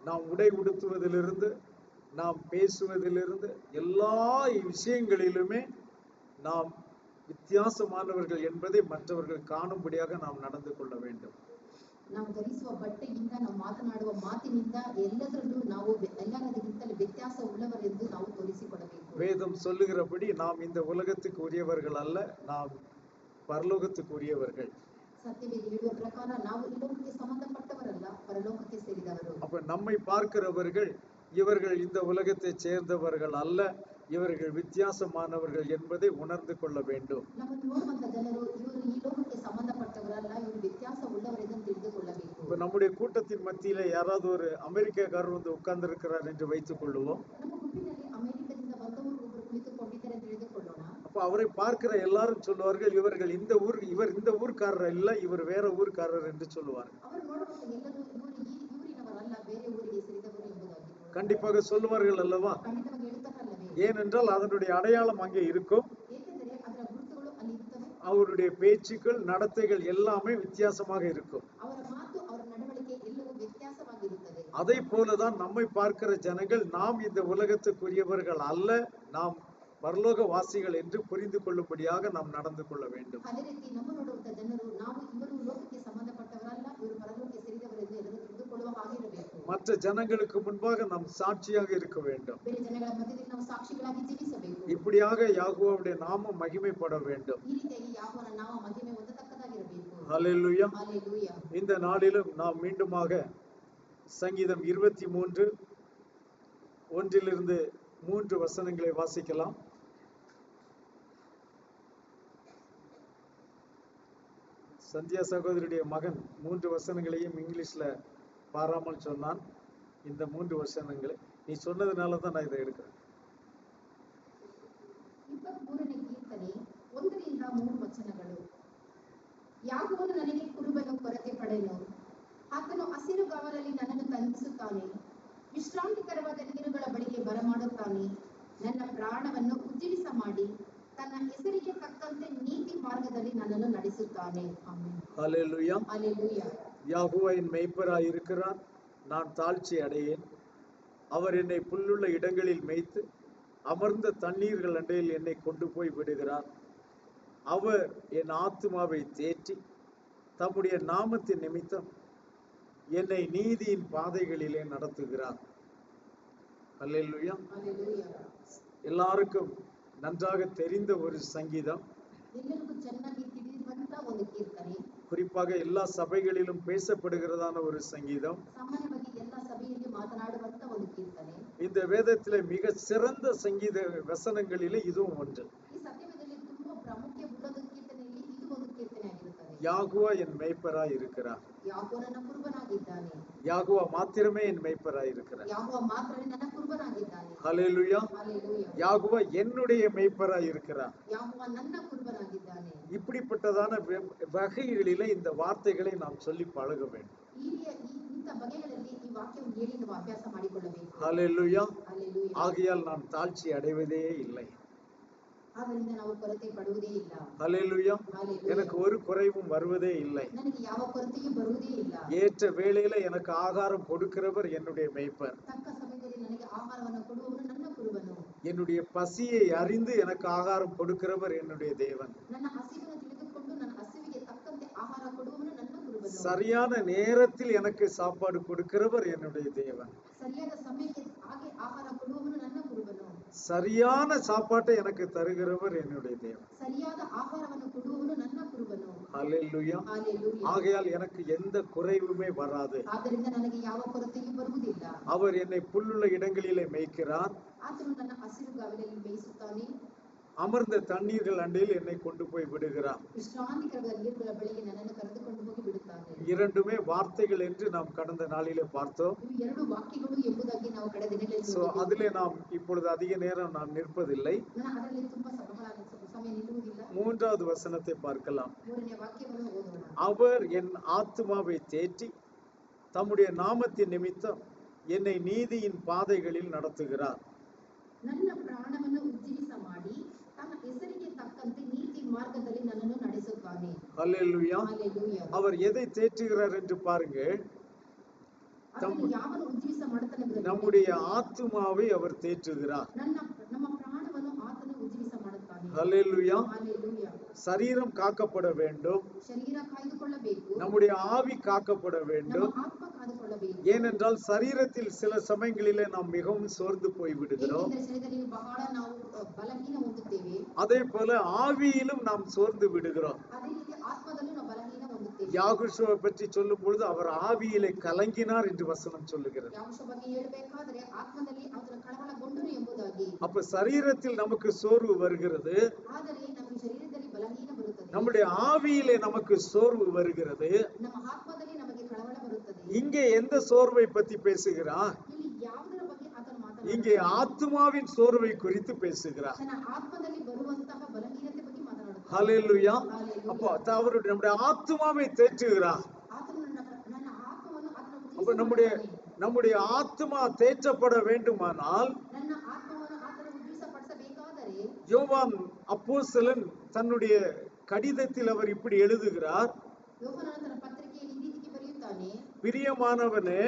நாம் உடை உடுத்துவதிலிருந்து, நாம் பேசுவதிலிருந்து, எல்லா விஷயங்களிலுமே நாம் வித்தியாசமானவர்கள் என்பதை மற்றவர்கள் காணும்படியாக நாம் நடந்து கொள்ள வேண்டும். ನಾವು ಧರಿಸುವ ಬಟ್ಟೆಯಿಂದ ನಾವು ಮಾತನಾಡುವ ಮಾತಿನಿಂದ ಎಲ್ಲದರಲ್ಲೂ ನಾವು ಎಲ್ಲರಿಗಿಂತಲೂ ವ್ಯತ್ಯಾಸ உள்ளவரெಂದು ನಾವು ತೋರಿಸಿಕೊಡಬೇಕು. வேதம் சொல்லுகிறபடி நாம் இந்த உலகத்துக்கு உரியவர்கள் அல்ல, நாம் பரலோகத்துக்கு உரியவர்கள். சத்தியவேத ಹೇಳುವ ಪ್ರಕಾರ ನಾವು ಈ ಲೋಕಕ್ಕೆ ಸಂಬಂಧಪಟ್ಟವರಲ್ಲ, ಪರಲೋಕಕ್ಕೆ ಸೇರಿದವರು. அப்ப நம்மை பார்க்கிறவர்கள் இவர்கள் இந்த உலகத்தை சேர்ந்தவர்கள் அல்ல, இவர்கள் வித்தியாசமானவர்கள் என்பதை உணர்ந்து கொள்ள வேண்டும். ನಮ್ಮನ್ನು ನೋಡುವಂತ ಜನರು ಇವರು ಈ ಲೋಕಕ್ಕೆ ಸಂಬಂಧಪಟ್ಟವರಲ್ಲ, ಇವರು ವ್ಯತ್ಯಾಸ உள்ளவರೆಂದು ತಿಳಿದುಕೊಳ್ಳಬೇಕು. இப்ப நம்முடைய கூட்டத்தின் மத்தியில யாராவது ஒரு அமெரிக்காக்காரர் வந்து உட்கார்ந்து இருக்கிறார் என்று வைத்துக் கொள்வோம். ನಮ್ಮ ಗುಂಪಿನಲ್ಲಿ ಅಮೆರಿಕದಿಂದ ಬಂದವರು ಒಬ್ಬರು ಕುಳಿತುಕೊಂಡಿದ್ದಾರೆ ಎಂದು ತಿಳಿದುಕೊಳ್ಳೋಣ. அப்ப அவரை பார்க்கிற எல்லாரும் சொல்லுவார்கள், இவர்கள் இவர் இந்த ஊர்க்காரர் இல்ல, இவர் வேற ஊர்க்காரர் என்று சொல்லுவார்கள். ಅವರು ನೋಡುವಂತ ಎಲ್ಲರೂ ಇವರು ಈ ಊರಿನವರಲ್ಲ, ಬೇರೆ ಊರಿಗೆ ಸೇರಿದವರು ಎಂಬುದಾಗಿ கண்டிப்பாக சொல்லுவார்கள் அல்லவா? ಖಂಡಿತವಾಗಿ ಹೇಳುತ್ತಾರಲ್ಲವೇ? ஏனென்றால் அதனுடைய அடையாளம் அங்கே இருக்கும். ಏಕೆಂದರೆ ಅದರ ಗುರುತುಗಳು ಅಲ್ಲಿ ಇರುತ್ತವೆ. அவருடைய பேச்சுக்கள், நடத்தைகள் எல்லாமே வித்தியாசமாக இருக்கும். ಅವರ ಮಾತು, ಅವರ ನಡವಳಿಕೆ ಎಲ್ಲವೂ ವ್ಯತ್ಯಾಸವಾಗಿರುತ್ತದೆ. அதை போலதான் நம்மை பார்க்கிற ஜனங்கள் நாம் இந்த உலகத்துக்குரியவர்கள் அல்ல, நாம் பரலோக வாசிகள் என்று புரிந்து கொள்ளும்படியாக நாம் நடந்து கொள்ள வேண்டும். ಅದೇ ರೀತಿ ನಮ್ಮ ನೋಡುವಂತ ಜನರು ನಾವು ಇವರು ಲೋಕಕ್ಕೆ ಸಂಬಂಧಪಟ್ಟವರಲ್ಲ, ಇವರು ಪರಲೋಕಕ್ಕೆ ಸೇರಿದವರೆಂದು ಎಲ್ಲರೂ ತಿಳಿದುಕೊಳ್ಳುವ ಹಾಗೆ ಇರಬೇಕು. மற்ற ஜனங்களுக்கு முன்பாக நாம் சாட்சியாக இருக்க வேண்டும். ಬೇರೆ ಜನಗಳ ಮಧ್ಯದಲ್ಲಿ ನಾವು ಸಾಕ್ಷಿಗಳಾಗಿ ಜೀವಿಸಬೇಕು. இப்படியாக யாகோவுடைய நாமம் மகிமைப்பட வேண்டும். ಈ ರೀತಿಯಾಗಿ ಯಾಹೋವನ ನಾಮ ಮಹಿಮೆ ಹೊಂದತಕ್ಕದಾಗಿರಬೇಕು. ஹல்லேலூயா. ಹಲ್ಲೆಲೂಯಾ. இந்த நாளிலும் நாம் மீண்டுமாக சங்கீதம் 23 1 3 வசனங்களை வாசிக்கலாம். சந்தியா சகோதரியுடைய மகன் 3 வசனங்களையும் இங்கிலீஷ்ல பாராமல் சொன்னான். இந்த 3 வசனங்களை நீ சொன்னதுனால தான் நான் இதை எடுக்கிறேன். 23ನೇ ಕೀರ್ತನೆ 1ರಿಂದ 3 ವಚನಗಳು. ಯಾಹೋವನು ನನಗೆ ಕುರುಬನು, ಕೊರತೆ ಪಡೆನು. ಆತನು ಹಸಿರುಗಾವಲಲ್ಲಿ ನನ್ನನ್ನು ತಂಗಿಸುತ್ತಾನೆ, ವಿಶ್ರಾಂತಿಕರವಾದ ನೀರುಗಳ ಬಳಿಗೆ ಬರಮಾಡುತ್ತಾನೆ. ನನ್ನ ಪ್ರಾಣವನ್ನು ಉಜ್ಜೀವಿಸ ಮಾಡಿ ತನ್ನ ಹೆಸರಿಗೆ ತಕ್ಕಂತೆ ನೀತಿ ಮಾರ್ಗದಲ್ಲಿ ನನ್ನನ್ನು ನಡೆಸುತ್ತಾನೆ. ಆಮೆನ್. ஹல்லேலூயா. ಹಲ್ಲೆಲೂಯಾ. யாகோவா என் மேய்ப்பராய் இருக்கிறார், நான் தாழ்ச்சி அடையேன். அவர் என்னை புல்லுள்ள இடங்களில் மேய்த்து அமர்ந்த தண்ணீர்கள் அண்டையில் என்னை கொண்டு போய் விடுகிறார். அவர் என் ஆத்துமாவை தேற்றி தம்முடைய நாமத்தின் நிமித்தம் என்னை நீதியின் பாதைகளிலே நடத்துகிறார். அல்லேலூயா. ಹಲ್ಲೆಲೂಯಾ. எல்லாருக்கும் நன்றாக தெரிந்த ஒரு சங்கீதம். ಎಲ್ಲರಿಗೂ ಚೆನ್ನಾಗಿ ತಿಳಿದಿರುವಂತ ಒಂದು ಕೀರ್ತನೆ. குறிப்பாக எல்லா சபைகளிலும் பேசப்படுகிறதான ஒரு சங்கீதம். ಸಾಮಾನ್ಯವಾಗಿ ಎಲ್ಲ ಸಭೆಯಲ್ಲಿ ಮಾತನಾಡುವಂತ ಒಂದು ಕೀರ್ತನೆ. இந்த வேதத்திலே மிக சிறந்த சங்கீத வசனங்களிலே இதுவும் ஒன்று. ಈ ಸತ್ಯವೇದದಲ್ಲಿ ತುಂಬಾ ಪ್ರಾಮುಖ್ಯ ಉಳ್ಳದ ಕೀರ್ತನೆಯಲ್ಲಿ ಇದು ಒಂದು ಕೀರ್ತನೆ ಆಗಿರುತ್ತದೆ. யாகுவா என் மேய்ப்பராய் இருக்கிறார். ಯಾಹೋವ ನನ್ನ ಕುರುಬನಾಗಿದ್ದಾನೆ. யாகுவா மாத்திரமே என் மேய்ப்பராய் இருக்கிறார். ಯಾಹೋವ ಮಾತ್ರನೇ ನನ್ನ ಕುರುಬನಾಗಿದ್ದಾನೆ. ஹல்லேலூயா. ಹಲ್ಲೆಲೂಯಾ. யாகுவா என்னுடைய மேய்ப்பராய் இருக்கிறார். ಯಾಹೋವ ನನ್ನ ಕುರುಬನಾಗಿದ್ದಾನೆ. இப்படிப்பட்டதான வகைகளிலே இந்த வார்த்தைகளை நாம் சொல்லி பழக வேண்டும். ಇಂಥ ಬಗೆಗಳಲ್ಲಿ ಈ ವಾಕ್ಯವನ್ನು ಹೇಳಿ ನಾವು ಅಭ್ಯಾಸ ಮಾಡಿಕೊಳ್ಳಬೇಕು. ஹல்லேலூயா. ಹಲ್ಲೆಲೂಯಾ. ஆகையால் நான் தாழ்ச்சி அடைவதே இல்லை. ಆದ್ದರಿಂದ ನಾವು ಕೊರತೆ ಪಡುವುದೇ ಇಲ್ಲ. ஹல்லேலூயா. ಹಲ್ಲೆಲೂಯಾ. எனக்கு ஒரு குறைவும் வருவதே இல்லை. ನನಗೆ ಯಾವ ಕೊರತೆಯೂ ಬರುವುದೇ ಇಲ್ಲ. ஏற்ற வேளையில எனக்கு ஆகாரம் கொடுக்கிறவர் என்னுடைய மேய்ப்பர். ತಕ್ಕ ಸಮಯದಲ್ಲಿ ನನಗೆ ಆಹಾರವನ್ನು ಕೊಡುವವನು ನನ್ನ ಕುರುಬನು. என்னுடைய பசியை அறிந்து எனக்கு ஆகாரம் கொடுக்கிறவர் என்னுடைய தேவன். ನನ್ನ ಹಸಿವನ್ನು ತಿಳಿದುಕೊಂಡು ನನ್ನ ಹಸಿವಿಗೆ ತಕ್ಕಂತೆ ಆಹಾರ ಕೊಡುವವನು ನನ್ನ ಕುರುಬನು. சரியான நேரத்தில் எனக்கு சாப்பாடு கொடுக்கிறவர் என்னுடைய தேவன். ಸರಿಯಾದ ಸಮಯಕ್ಕೆ ಹಾಗೆ ಆಹಾರ ಕೊಡುವವನು ನನ್ನ ಕುರುಬನು. சரியான சாப்பாட்டை எனக்கு தருகிறவர் என்னுடைய தேவன். ಸರಿಯಾದ ಆಹಾರವನ್ನು ಕೊಡುವವನು ನನ್ನ ಕುರುಬನು. ஹல்லேலூயா. ಹಲ್ಲೆಲೂಯಾ. ஆகையால் எனக்கு எந்த குறைவுமே வராது. ಆದ್ದರಿಂದ ನನಗೆ ಯಾವ ಕೊರತೆಯೂ ಬರುವುದಿಲ್ಲ. அவர் என்னை புல்லுள்ள இடங்களிலே மேய்க்கிறார். ಆತನು ನನ್ನ ಹಸಿರುಗಾವಲಲ್ಲಿ ಮೇಯಿಸುತ್ತಾನೆ. அமர்ந்த தண்ணீர்கள் அண்டையில் என்னை கொண்டு போய் விடுகிறார். ವಿಶ್ರಾಂತಿಕರವಾದ ನೀರುಗಳ ಬಳಿಗೆ ನನ್ನನ್ನು ಕರೆದುಕೊಂಡು ಹೋಗಿ ಬಿಡುತ್ತಾನೆ. இரண்டுமே வார்த்தைகள் என்று நாம் கடந்த நாளிலே பார்த்தோம். ಇವು ಎರಡು ವಾಕ್ಯಗಳು ಎಂಬುದಾಗಿ ನಾವು ಕಳೆದ ದಿನಗಳಲ್ಲಿ சோ அதிலே நாம் இப்பொழுது அதிக நேரம் நாம் நிற்பதில்லை. ಅದರಲ್ಲಿ ತುಂಬಾ ಸಮಯ ನಿಲ್ಲುವುದಿಲ್ಲ. 3வது வசனத்தை பார்க்கலாம். 3ನೇ ವಾಕ್ಯವನ್ನು ಓದೋಣ. அவர் என் ஆத்துமாவை தேற்றி தம்முடைய நாமத்தின் நிமித்தம் என்னை நீதியின் பாதைகளில் நடத்துகிறார். ನನ್ನ ಪ್ರಾಣವನ್ನು ಉಜ್ಜೀವಿಸ ಮಾಡಿ ತನ್ನ ಹೆಸರಿಗೆ ತಕ್ಕಂತೆ ನೀತಿ ಮಾರ್ಗದಲ್ಲಿ ನನ್ನನ್ನು ನಡೆಸುತ್ತಾನೆ. ஹல்லேலூயா. ಹಲ್ಲೆಲೂಯಾ. அவர் எதை தேற்றுகிறார் என்று பாருங்கள். ಅದನ್ನು ಯಾವನು ಉಜ್ಜೀವಿಸ ಮಾಡುತ್ತಾನೆ நம்முடைய ஆத்துமாவை அவர் தேற்றுகிறார். ನಮ್ಮ ಪ್ರಾಣವನ್ನು ಆತನು ಉಜ್ಜೀವಿಸ ಮಾಡುತ್ತಾನೆ. ஹல்லேலூயா. ஹalleluya. சரீரம் காக்கப்பட வேண்டும், ಶರೀರ ಕಾಯ್ದುಕೊಳ್ಳಬೇಕು, நம்முடைய ஆவி காக்கப்பட வேண்டும். ನಮ್ಮ ಆತ್ಮ ಕಾಯ್ದುಕೊಳ್ಳಬೇಕು. ஏனென்றால் சரீரத்தில் சில சமயங்களிலே நாம் மிகவும் சோர்ந்து போய் விடுகிறோம். ಏಕೆಂದರೆ ಶರೀರದಲ್ಲಿ ಬಹಳ ನಾವು ಬಲಹೀನ ಹೊಂದುತ್ತೇವೆ. அதே போல ஆவியிலும் நாம் சோர்ந்து விடுகிறோம். ಅದೇ ರೀತಿ ಆತ್ಮದಲ್ಲೂ ನಾವು ಬಲಹೀನ ಹೊಂದುತ್ತೇವೆ. யாகுஷுவை பற்றி சொல்லும் பொழுது அவர் ஆவியிலே கலங்கினார் என்று வசனம் சொல்லுகிறது. ಯಾಗುಷ ಬಗ್ಗೆ ಹೇಳಬೇಕಾದ್ರೆ ಆತ್ಮದಲ್ಲಿ ಆತನ ಕಳವಳಗೊಂಡನು ಎಂಬುದಾಗಿ. அப்ப சரீரத்தில் நமக்கு சோர்வு வருகிறது, ಆದರೆ ನಮಗೆ ಶರೀರದಲ್ಲಿ ಬಲಹೀನ ಬರುತ್ತದೆ, நம்முடைய ஆவியிலே நமக்கு சோர்வு வருகிறது. ನಮ್ಮ ಆತ್ಮದಲ್ಲಿ ನಮಗೆ ಕಳವಳ ಬರುತ್ತದೆ. இங்கே எந்த சோர்வை பத்தி பேசுகிறார்? ಇಲ್ಲಿ ಯಾವುದರ ಬಗ್ಗೆ ಆತನು ಮಾತನಾಡುತ್ತಾನೆ? இங்கே ஆத்துமாவின் சோர்வை குறித்து பேசுகிறார். ತನ್ನ ಆತ್ಮದಲ್ಲಿ ಬರುವಂತಹ ಬಲಹೀನತೆ ಬಗ್ಗೆ ಮಾತನಾಡುತ್ತಾನೆ. ஹல்லேலூயா. ஹalleluya. அப்போ அவருடைய நம்முடைய ஆத்துமாவை தேற்றுகிறார். ಆತನು ನನ್ನ ಆತ್ಮವನ್ನು ಆತನ அப்ப நம்முடைய ஆத்மா தேற்றப்பட வேண்டுமானால் ನನ್ನ ಆತ್ಮವನ್ನು ಆತನ ಉಜ್ಜೀವಿಸಪಡಿಸಬೇಕಾದರೆ யோவான் அப்போஸ்தலன் தன்னுடைய கடிதத்தில் அவர் இப்படி எழுதுகிறார். ಯೋಹಾನನ ತನ್ನ ಪತ್ರಿಕೆಯಲ್ಲಿ ಈ ರೀತಿ ಬರೆಯುತ್ತಾನೆ, பிரியமானவனே,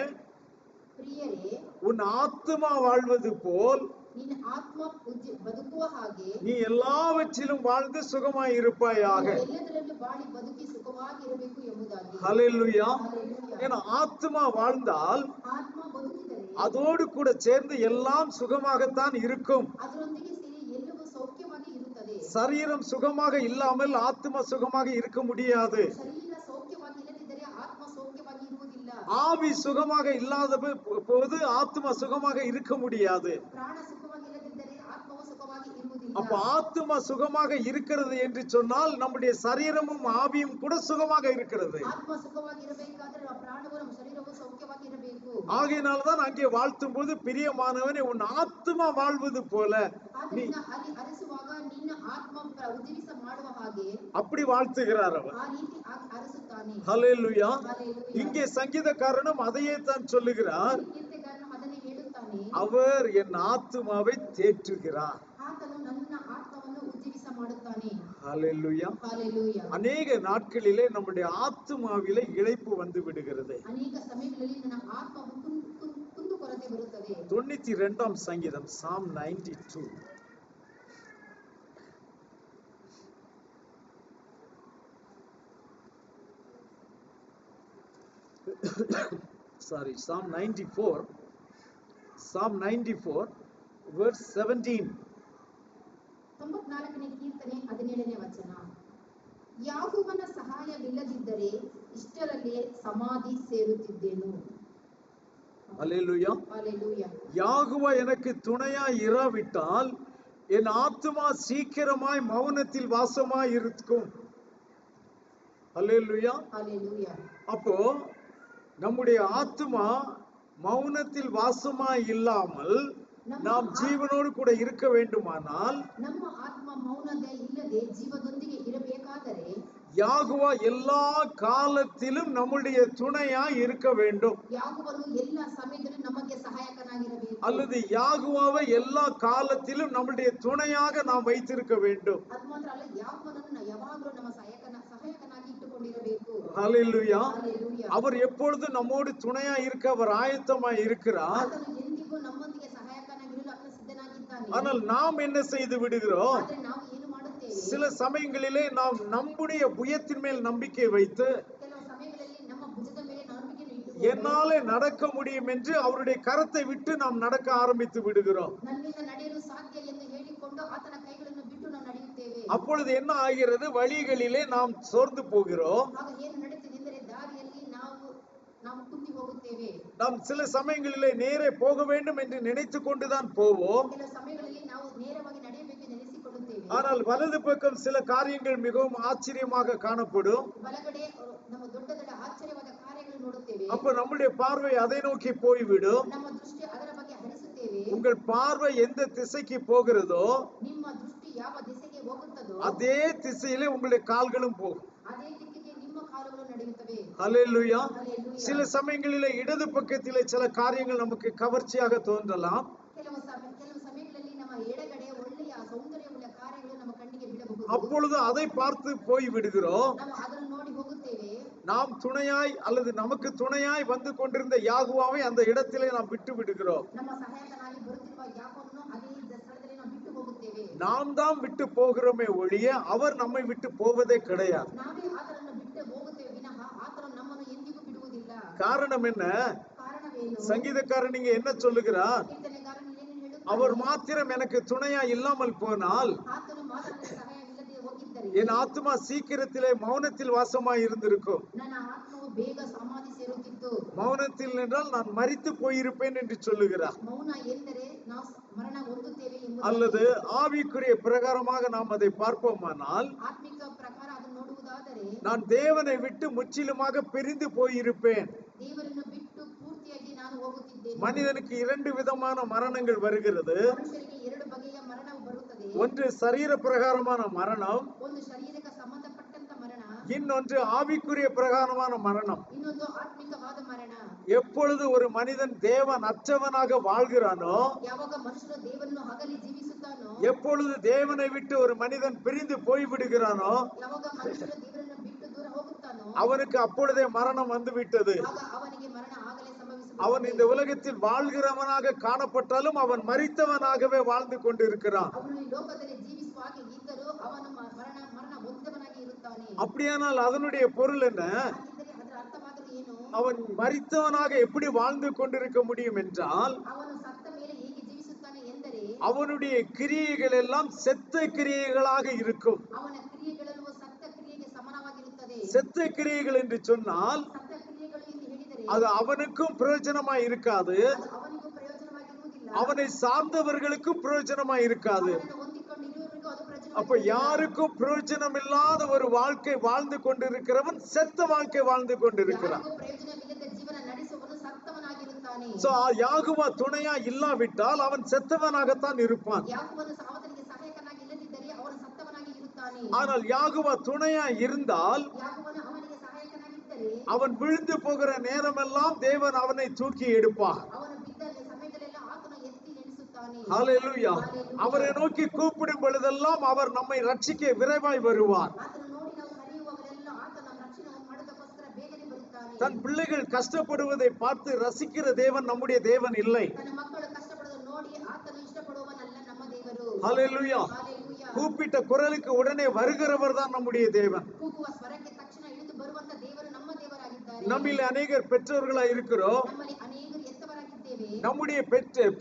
ಪ್ರಿಯರೇ, உன் ஆத்துமா வாழ்வது போல் ನಿನ್ನ ಆತ್ಮ ಬದುಕುವ ಹಾಗೆ நீ எல்லாவற்றிலும் வாழ்ந்து சுகமாய் இருப்பாயாக. ಎಲ್ಲದರಲ್ಲೂ ಬಾಳಿ ಬದುಕಿ ಸುಖವಾಗಿರಬೇಕು ಎಂಬುದಾಗಿ. ஹல்லேலூயா. ஹalleluya. ஏன்னா ஆத்மா வாழ்ந்தால் ಆತ್ಮ ಬದುಕಿದರೆ அதோடு கூட சேர்ந்து எல்லாம் சுகமாகத்தான் இருக்கும். ಅದರೊಂದಿಗೆ ಸೇರಿ ಎಲ್ಲವೂ ಸೌಖ್ಯವಾಗಿ ಇರುತ್ತದೆ. சரீரம் சுகமாக இல்லாமல் ஆத்மா சுகமாக இருக்க முடியாது. ಶರೀರ ಸೌಖ್ಯವಾಗಿ ಇಲ್ಲದಿದ್ದರೆ ಆತ್ಮ ಸೌಖ್ಯವಾಗಿ ಇರುವುದಿಲ್ಲ. ஆவி சுகமாக இல்லாத போது ஆத்மா சுகமாக இருக்க முடியாது. ಪ್ರಾಣ ಸುಖವಾಗಿ ಇಲ್ಲದಿದ್ದರೆ ಆತ್ಮವು ಸುಖವಾಗಿ ಇರುವುದಿಲ್ಲ. அப்ப ஆத்மா சுகமாக இருக்கிறது என்று சொன்னால் நம்முடைய சரீரமும் ஆவியும் கூட சுகமாக இருக்கிறது. ಆತ್ಮ ಸುಖವಾಗಿ ಇರಬೇಕಾದ್ರೆ ನಮ್ಮ ಪ್ರಾಣವು ನಮ್ಮ ಶರೀರವು ಸೌಖ್ಯವಾಗಿ ಇರಬೇಕು. ஆகையினால்தான் அங்கே வாழ்த்தும் போது பிரியமானவனே, உன் ஆத்மா வாழ்வது போல நீ ಆದ್ದರಿಂದ ಅಲ್ಲಿ ಅರಸುವಾಗ ನಿನ್ನ ಆತ್ಮ ಉಜ್ಜೀವಿಸ ಮಾಡುವ ಹಾಗೆ அப்படி வாழ்த்துகிறார் அவர். ಆ ರೀತಿ ಅರಸುತ್ತಾನೆ. ஹல்லேலூயா. ஹalleluya. இங்கே சங்கீதக்காரனும் அதையே தான் சொல்லுகிறார். ಕೀರ್ತನೆಗಾರನು ಅದನ್ನೇ ಹೇಳುತ್ತಾನೆ, அவர் என் ஆத்துமாவை தேற்றுகிறார். ಆತನು ನನ್ನ ಆತ್ಮವನ್ನು ಉಜ್ಜೀವಿಸ ಮಾಡುತ್ತಾನೆ. ஹல்லேலூயா. ஹalleluya. அநேக நாட்களிலே நம்முடைய ஆத்துமாவிலே இளைப்பு வந்து விடுகிறது. ಅನೇಕ ಸಮಯಗಳಲ್ಲಿ ನನ್ನ ಆತ್ಮವು ಕುಂದುಕೊರತೆ ಬರುತ್ತದೆ. 92ஆம் சங்கீதம், Psalm 92. Sorry, Psalm 94. Psalm 94 verse 17. 94ನೇ ಕೀರ್ತನೆ 17ನೇ ವಚನ. ಯಾಹುವನ ಸಹಾಯವಿಲ್ಲದಿದ್ದರೆ ಇಷ್ಟರಲ್ಲೇ ಸಮಾಧಿ ಸೇರುತ್ತಿದ್ದೆನು. அல்லேலூயா. ஹalleluya. யாகுவா எனக்கு துணையாய் இராவிட்டால் என் ஆத்துமா சீக்கிரமாய் மௌனத்தில் வாசமாய் இருக்கும். அல்லேலூயா. ஹalleluya. அப்போ நம்முடைய ஆத்துமா மௌனத்தில் வாசமாய் இல்லாமல் நாம் ஜீவனோடு கூட இருக்க வேண்டுமானால் ನಮ್ಮ ಆತ್ಮ ಮೌನದ ಇಲ್ಲದೆ ಜೀವದೊಂದಿಗೆ ಇರಬೇಕಾದರೆ யாகுவா எல்லா காலத்திலும் நம்முடைய துணையாய் இருக்க வேண்டும். ಯಾಗುವನು ಎಲ್ಲ ಸಮಯದಲ್ಲೂ ನಮಗೆ ಸಹಾಯಕನಾಗಿರಬೇಕು. அல்லது யாகுவாவை எல்லா காலத்திலும் நம்முடைய துணையாக நாம் வைத்திருக்க வேண்டும். ಅದು ಮಾತ್ರ ಅಲ್ಲ, ಯಾಗುವನನ್ನು ಯಾವಾಗಲೂ ನಮ್ಮ ಸಹಾಯಕನಾಗಿ ಇಟ್ಟುಕೊಂಡಿರಬೇಕು. ஹல்லேலூயா. ஹalleluya. அவர் எப்பொழுதும் நம்மோடு துணையா இருக்க அவர் ஆயத்தமாய் இருக்கிறார். ಆತನು ಎಂದಿಗೂ ನಮ್ಮೊಂದಿಗೆ ಸಹಾಯಕನಾಗಿರಲು ಆತನು ಸಿದ್ಧನಾಗಿದ್ದಾನೆ. ஆனால் நாம் என்ன செய்து விடுகிறோம்? ಆದರೆ ನಾವು ಏನು ಮಾಡುತ್ತೇವೆ? சில சமயங்களிலே நாம் நம்முடைய புயத்தின் மேல் நம்பிக்கை வைத்து ಕೆಲವು ಸಮಯಗಳಲ್ಲಿ ನಮ್ಮ ಭುಜದ ಮೇಲೆ ನಂಬಿಕೆಯನ್ನು ಇಟ್ಟು என்னாலே நடக்க முடியும் என்று அவருடைய கரத்தை விட்டு நாம் நடக்க ஆரம்பித்து விடுகிறோம். ನನ್ನಿಂದ ನಡೆಯಲು ಸಾಧ್ಯ ಎಂದು ಹೇಳಿಕೊಂಡು ಆತನ ಕೈಗಳನ್ನು ಬಿಟ್ಟು ನಾವು ನಡೆಯುತ್ತೇವೆ. அப்பொழுது என்ன ஆகிறது? வழிகளிலே நாம் சோர்ந்து போகிறோம். ಆಗ ಏನು ನಡೆಯುತ್ತದೆ ಎಂದರೆ ದಾರಿಯಲ್ಲಿ ನಾವು ಕುಂದಿ ಹೋಗುತ್ತೇವೆ. நாம் சில சமயங்களிலே நேரே போக வேண்டும் என்று நினைத்து கொண்டுதான் போவோம். ಕೆಲವು ಸಮಯಗಳಲ್ಲಿ ನಾವು ನೇರವಾಗಿ ನಡೆಯಬೇಕು ಎಂದು ನೆನೆಸಿಕೊಳ್ಳುತ್ತೇವೆ. ஆனால் வலது பக்கம் சில காரியங்கள் மிகவும் ஆச்சரியமாக காணப்படும். ಬಲಗಡೆ ನಮ್ಮ ದೊಡ್ಡ ದೊಡ್ಡ ಆಶ್ಚರ್ಯವಾದ ಕಾರ್ಯಗಳನ್ನು ನೋಡುತ್ತೇವೆ. அப்ப நம்முடைய பார்வை அதை நோக்கி போய்விடும். ನಮ್ಮ ದೃಷ್ಟಿ ಅದರ ಬಗ್ಗೆ ಹರಿಸುತ್ತೇವೆ. உங்கள் பார்வை எந்த திசைக்கு போகிறதோ ನಿಮ್ಮ ದೃಷ್ಟಿ ಯಾವ ದಿಸೆಗೆ ಹೋಗುತ್ತದೋ அதே திசையிலே உங்களுடைய கால்களும் போகும். ಅದೇ ದಿಕ್ಕಿಗೆ ನಿಮ್ಮ ಕಾಲುಗಳು ನಡೆಯುತ್ತವೆ. ஹல்லேலூயா. ஹalleluya. சில சமயங்களிலே இடது பக்கத்திலே சில காரியங்கள் நமக்கு கவர்ச்சியாக தோன்றலாம். ಕೆಲವು ಸಮಯಗಳಲ್ಲಿ ನಮ್ಮ ಎಡಗಡೆ ಒಳ್ಳೆಯ ಸೌಂದರ್ಯವುಳ್ಳ ಕಾರ್ಯಗಳು ನಮ್ಮ ಕಣ್ಣಿಗೆ ಬೀಳಬಹುದು. அப்பொழுது அதை பார்த்து போய் விடுகிறோம். ನಾವು ಅದನ್ನು ನೋಡಿ ಹೋಗುತ್ತೇವೆ. நாம் துணையாய் அல்லது நமக்கு துணையாய் வந்து கொண்டிருந்த யாகுவாவை அந்த இடத்திலே நாம் விட்டு விடுகிறோம். ನಮ್ಮ ಸಹಾಯಕನಾಗಿ ಬರುತ್ತಿರುವ ಯಾಕೋಬನನ್ನು ಅದೇ ಸ್ಥಳದಲ್ಲಿ ನಾವು ಬಿಟ್ಟು ಹೋಗುತ್ತೇವೆ. நாம் தான் விட்டு போகிறோமே ஒழிய அவர் நம்மை விட்டு போவதே கிடையாது. ನಾವೇ ಆತನನ್ನು ಬಿಟ್ಟು ಹೋಗುತ್ತೇವೆ ವಿನಃ ಆತನು ನಮ್ಮನ್ನು ಎಂದಿಗೂ ಬಿಡುವುದಿಲ್ಲ. காரணம் என்ன? ಕಾರಣವೇನು? சங்கீதக்காரன் நீங்க என்ன சொல்லுகிறார்? ಕೀರ್ತನೆಗಾರನು ಏನು ಹೇಳುತ್ತಾನೆ? அவர் மாத்திரம் எனக்கு துணையா இல்லாமல் போனால் ಆತನು ಮಾತ್ರ ನನಗೆ ಸಹಾಯ ಇಲ್ಲದೆ ಹೋಗಿದ್ದರೆ என் ஆத்மா சீக்கிரத்திலே மௌனத்தில் வாசமாய் இருந்திருக்கும். ನನ್ನ ಆತ್ಮವು ಬೇಗ ಸಮಾಧಿ ಸೇರುತ್ತಿತ್ತು. மௌனத்தில் என்றால் நான் மரித்து போயிருப்பேன் என்று சொல்லுகிறார். ಮೌನ ಎಂದರೆ ನಾವು ಮರಣ ಹೊಂದುತ್ತೇವೆ ಎಂಬುದು. அல்லது ஆவிக்குரிய பிரகாரமாக நாம் அதை பார்ப்போமானால் ಆತ್ಮಿಕ ಪ್ರಕಾರ ಅದನ್ನು ನೋಡುವುದಾದರೆ நான் தேவனை விட்டு முற்றிலுமாக பிரிந்து போயிருப்பேன். ದೇವರನ್ನು ಬಿಟ್ಟು ಪೂರ್ತಿಯಾಗಿ ನಾನು ಹೋಗುತ್ತಿದ್ದೇನೆ. மனிதனுக்கு இரண்டு விதமான மரணங்கள் வருகிறது. ಮನುಷ್ಯರಿಗೆ ಎರಡು ಬಗೆಯ ಮರಣವು ಬರುತ್ತದೆ. ஒன்று சரீர பிரகாரமான மரணம், ಒಂದು ಶರೀರಕ್ಕೆ ಸಂಬಂಧಪಟ್ಟಂತ ಮರಣ, இன்னொன்று ஆவிக்குரிய பிரகாரமான மரணம். ಇನ್ನೊಂದು ಆತ್ಮಿಕವಾದ ಮರಣ. எப்பொழுது ஒரு மனிதன் தேவன் அற்றவனாக வாழ்கிறானோ, ಯಾವಾಗ ಮನುಷ್ಯನು ದೇವರನ್ನು ಹಗಲಿ ಜೀವಿಸುತ್ತಾನೋ, எப்பொழுது தேவனை விட்டு ஒரு மனிதன் பிரிந்து போய்விடுகிறானோ, ಯಾವಾಗ ಮನುಷ್ಯನು ದೇವರನ್ನು ಬಿಟ್ಟು ದೂರ ಹೋಗುತ್ತಾನೋ, அவனுக்கு அப்பொழுதே மரணம் வந்து விட்டது. ಆಗ ಅವನಿಗೆ ಮರಣ ಆಗಲೇ ಸಂಭವಿಸುತ್ತದೆ. அவன் இந்த உலகத்தில் வாழ்கிறவனாக காணப்பட்டாலும் அவன் மரித்தவனாகவே வாழ்ந்து கொண்டிருக்கிறான். ಅವನು ಈ ಲೋಕದಲ್ಲಿ ಜೀವಿಸುವ ಹಾಗೆ ಇದ್ದರೂ ಅವನು ಮರಣ ಹೊಂದಿದವನಾಗಿ ಇರುತ್ತಾನೆ. அப்படியானால் அதனுடைய பொருள் என்ன? ಹಾಗಿದ್ದರೆ ಅದರ ಅರ್ಥವಾದರೂ ಏನು? அவன் மரித்தவனாக எப்படி வாழ்ந்து கொண்டிருக்க முடியும் என்றால், ಅವನು ಸತ್ತ ಮೇಲೆ ಹೇಗೆ ಜೀವಿಸುತ್ತಾನೆ ಎಂದರೆ அவனுடைய கிரியைகள் எல்லாம் செத்த கிரியைகளாக இருக்கும். ಅವನ ಕ್ರಿಯೆಗಳೆಲ್ಲವೂ ಸತ್ತ ಕ್ರಿಯೆಗೆ ಸಮಾನವಾಗಿರುತ್ತದೆ. செத்த கிரியைகள் என்று சொன்னால் ಸತ್ತ ಕ್ರಿಯೆಗಳು ಎಂದು ಹೇಳಿದರೆ அது அவனுக்கும் பிரயோஜனமாய் இருக்காது, ಅದು ಅವನಿಗೂ ಪ್ರಯೋಜನವಾಗಿರುವುದಿಲ್ಲ. அவனை சார்ந்தவர்களுக்கும் பிரயோஜனமாய் இருக்காது. ಅವನನ್ನು ಹೊಂದಿಕೊಂಡಿರುವವರಿಗೂ ಅದು அப்ப ಪ್ರಯೋಜನ. யாருக்கும் பிரயோஜனம் இல்லாத ஒரு வாழ்க்கை வாழ்ந்து கொண்டிருக்கிறவன் செத்த வாழ்க்கை வாழ்ந்து கொண்டிருக்கிறான். ಯಾರಿಗೂ ಪ್ರಯೋಜನವಿಲ್ಲದ ಜೀವನ ನಡೆಸುವವನು ಸತ್ತವನಾಗಿರುತ್ತಾನೆ. சோ யாகுவா துணையா இல்லாவிட்டால் அவன் செத்தவனாகத்தான் இருப்பான். ಯಾಕೋಬನು ಅವನಿಗೆ ಸಹಾಯಕನಾಗಿ ಇಲ್ಲದಿದ್ದರೆ ಅವನು ಸತ್ತವನಾಗಿ ಇರುತ್ತಾನೆ. ஆனால் யாகுவா துணையா இருந்தால் ಯಾಕೋಬನು ಅವನಿಗೆ ಸಹಾಯಕನಾಗಿದ್ದರೆ அவன் விழுந்து போகிற நேரமெல்லாம் தேவன் அவனை தூக்கி எடுப்பார். ಅವನು ಬಿದ್ದ ಸಮಯದಲ್ಲೆಲ್ಲ ಆತನು ಎತ್ತಿ ನೆನೆಸುತ್ತಾನೆ. ஹல்லேலூயா. அவரை நோக்கி கூப்பிடும் பொழுதெல்லாம் அவர் நம்மை ரட்சிக்க விரைவாய் வருவார். ಆತನು ನೋಡಿ ನಾವು ಕರೆಯುವವರೆಲ್ಲ ಆತನ ನಮ್ಮ ರಕ್ಷಣೆ ಮಾಡೋದಕ್ಕೋಸ್ಕರ ಬೇಗನೆ ಬರುತ್ತಾನೆ. தன் பிள்ளைகள் கஷ்டப்படுவதை பார்த்து ரசிக்கிற தேவன் நம்முடைய தேவன் இல்லை. ತನ್ನ ಮಕ್ಕಳು ಕಷ್ಟಪಡೋದು ನೋಡಿ ಆತನು ಇಷ್ಟಪಡುವವನಲ್ಲ ನಮ್ಮ ದೇವರು. ஹல்லேலூயா. ಹಾಲೆಲೂಯಾ. கூப்பிட்ட குரலுக்கு உடனே வருகிறவர் தான் நம்முடைய தேவன். ಕೂಗುವ ಸ್ವರಕ್ಕೆ ತಕ್ಷಣ ಇಳಿದು ಬರುವಂತ ದೇವರು ನಮ್ಮ ದೇವರಾಗಿದ್ದಾರೆ. நம்மில் அநேகர் பெற்றோர்களா இருக்கிறோம். ನಮ್ಮಲ್ಲಿ ಅನೇಕರು ಎತ್ತವರಾಗಿದ್ದೇವೆ. நம்முடைய